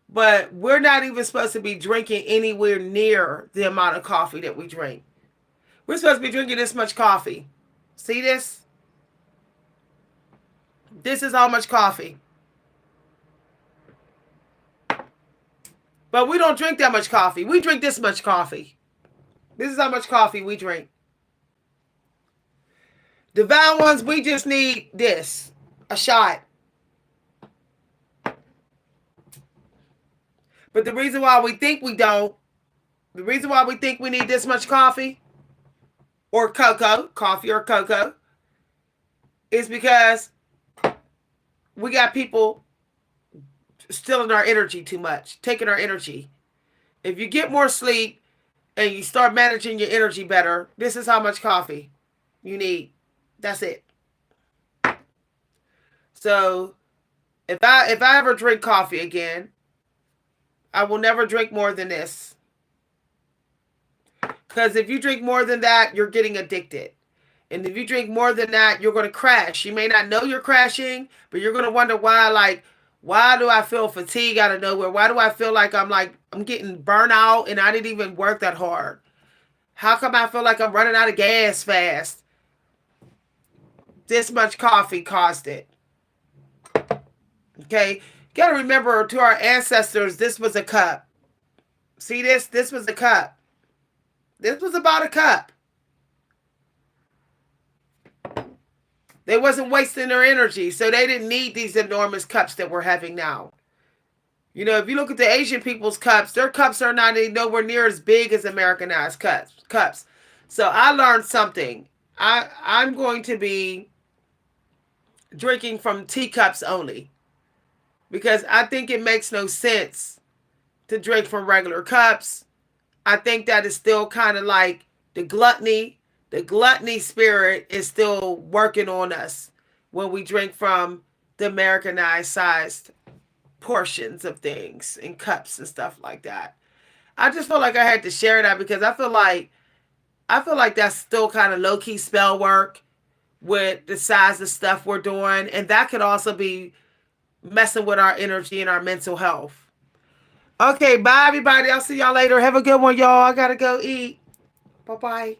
But we're not even supposed to be drinking anywhere near the amount of coffee that we drink. We're supposed to be drinking this much coffee. See this? This is how much coffee. But we don't drink that much coffee. We drink this much coffee. This is how much coffee we drink. Divine ones, we just need this, a shot. But the reason why we think we don't, the reason why we think we need this much coffee or cocoa, coffee or cocoa, is because we got people stealing our energy too much, taking our energy. If you get more sleep and you start managing your energy better, this is how much coffee you need. That's it. So if I ever drink coffee again, I will never drink more than this. Because if you drink more than that, you're getting addicted. And if you drink more than that, you're going to crash. You may not know you're crashing, but you're going to wonder why, like, why do I feel fatigue out of nowhere? Why do I feel like I'm getting burnt out and I didn't even work that hard? How come I feel like I'm running out of gas fast? This much coffee caused it. Okay? You got to remember, to our ancestors, this was a cup. See this? This was a cup. This was about a cup. They wasn't wasting their energy, so they didn't need these enormous cups that we're having now. You know, if you look at the Asian people's cups, their cups are not nowhere near as big as Americanized cups. So I learned something. I'm going to be drinking from teacups only, because I think it makes no sense to drink from regular cups. I think that is still kind of like the gluttony. The gluttony spirit is still working on us when we drink from the Americanized sized portions of things and cups and stuff like that. I just feel like I had to share that because I feel like that's still kind of low key spell work with the size of stuff we're doing, and that could also be messing with our energy and our mental health. Okay, bye everybody. I'll see y'all later. Have a good one, y'all. I gotta go eat. Bye bye.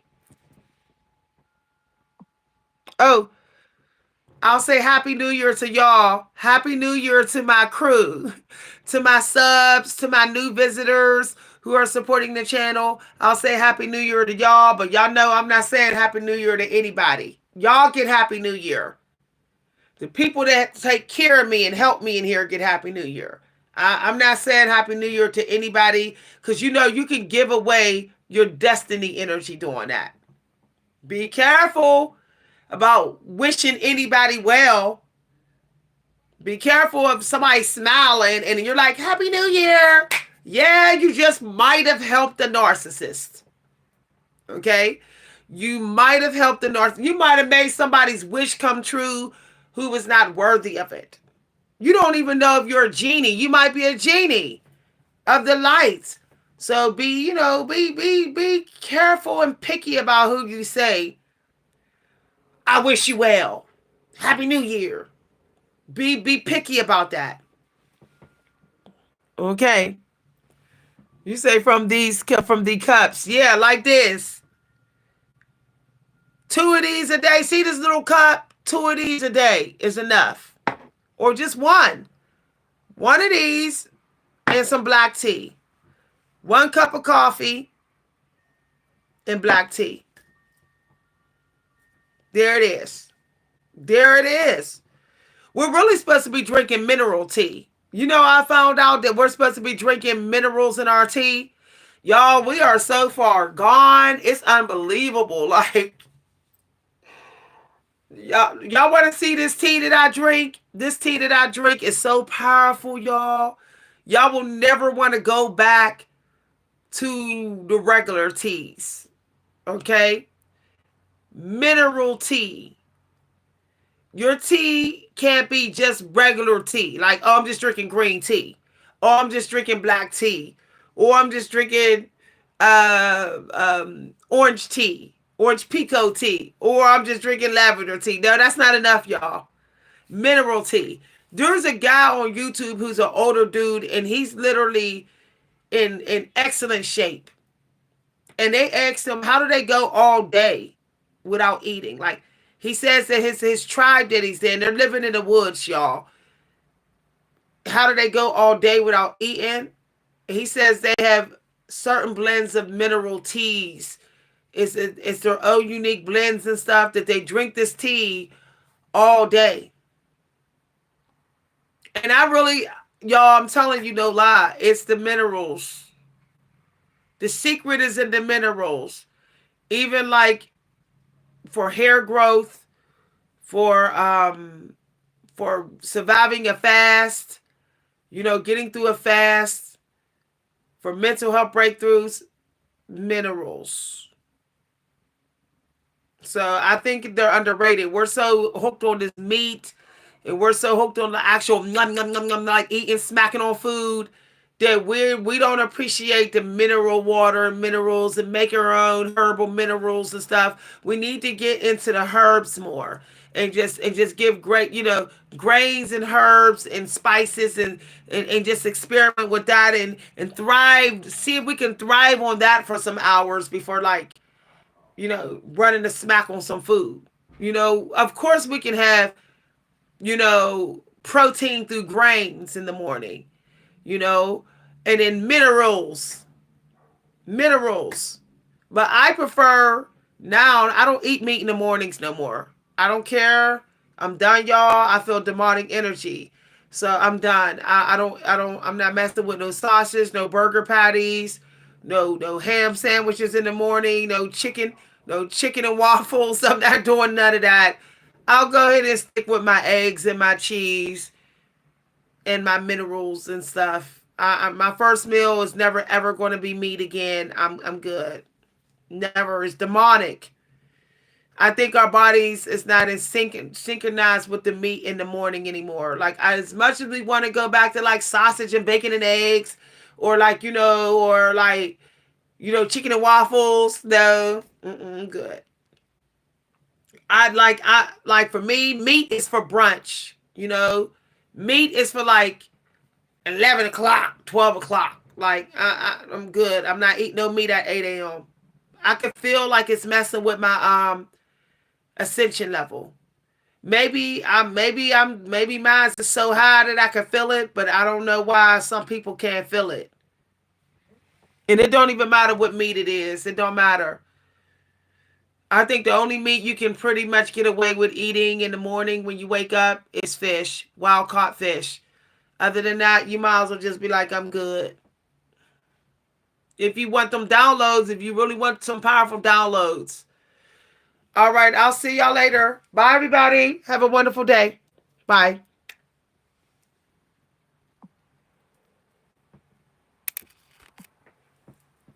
Oh, I'll say Happy New Year to y'all. Happy New Year to my crew, to my subs, to my new visitors who are supporting the channel. I'll say Happy New Year to y'all, but y'all know I'm not saying Happy New Year to anybody. Y'all get Happy New Year. The people that take care of me and help me in here get Happy New Year. I'm not saying Happy New Year to anybody, because you know you can give away your destiny energy doing that. Be careful about wishing anybody well. Be careful of somebody smiling and you're like, Happy New Year. Yeah, you just might have helped the narcissist. Okay? You might have helped the narcissist. You might have made somebody's wish come true who was not worthy of it. You don't even know if you're a genie. You might be a genie of the lights. So be careful and picky about who you say, I wish you well. Happy New Year. Be picky about that. Okay. You say from the cups. Yeah, like this. 2 of these a day. See this little cup? 2 of these a day is enough. Or just one. 1 of these and some black tea. 1 cup of coffee and black tea. There it is. There it is. We're really supposed to be drinking mineral tea. You know, I found out that we're supposed to be drinking minerals in our tea. Y'all, we are so far gone. It's unbelievable. Like, y'all want to see this tea that I drink? This tea that I drink is so powerful, y'all. Y'all will never want to go back to the regular teas. Okay? Mineral tea. Your tea can't be just regular tea. Like, oh, I'm just drinking green tea. Or I'm just drinking black tea. Or I'm just drinking orange tea. Orange pico tea. Or I'm just drinking lavender tea. No, that's not enough, y'all. Mineral tea. There's a guy on YouTube who's an older dude, and he's literally in excellent shape. And they asked him, how do they go all day without eating? Like, he says that his tribe that he's in, they're living in the woods, y'all. How do they go all day without eating? He says they have certain blends of mineral teas It's their own unique blends and stuff that they drink this tea all day. And I really, y'all, I'm telling you no lie, it's the minerals. The secret is in the minerals. Even like for hair growth, for surviving a fast, getting through a fast, for mental health breakthroughs, minerals. So I think they're underrated. We're so hooked on this meat, and we're so hooked on the actual num num num num, like eating, smacking on food, that we don't appreciate the mineral water and minerals and make our own herbal minerals and stuff. We need to get into the herbs more, and just give great, grains and herbs and spices, and just experiment with that, and thrive. See if we can thrive on that for some hours before, like, running the smack on some food. Of course we can have, protein through grains in the morning, you know, and then minerals. But I prefer now, I don't eat meat in the mornings no more. I don't care. I'm done, y'all. I feel demonic energy. So I'm done. I'm not messing with no sausage, no burger patties, no ham sandwiches in the morning, no chicken and waffles. I'm not doing none of that. I'll go ahead and stick with my eggs and my cheese and my minerals and stuff. My first meal is never ever going to be meat again. I'm good. Never. It's demonic. I think our bodies is not in synchronized with the meat in the morning anymore. Like, as much as we want to go back to like sausage and bacon and eggs, or like, or like, chicken and waffles. No, good. I like for me, meat is for brunch. Meat is for like 11 o'clock, 12 o'clock. Like, I'm good. I'm not eating no meat at 8 a.m. I can feel like it's messing with my ascension level. Maybe mine's is so high that I can feel it, but I don't know why some people can't feel it. And it don't even matter what meat it is. It don't matter. I think the only meat you can pretty much get away with eating in the morning when you wake up is fish, wild caught fish. Other than that, you might as well just be like, I'm good. If you want them downloads, if you really want some powerful downloads. All right, I'll see y'all later. Bye, everybody. Have a wonderful day. Bye.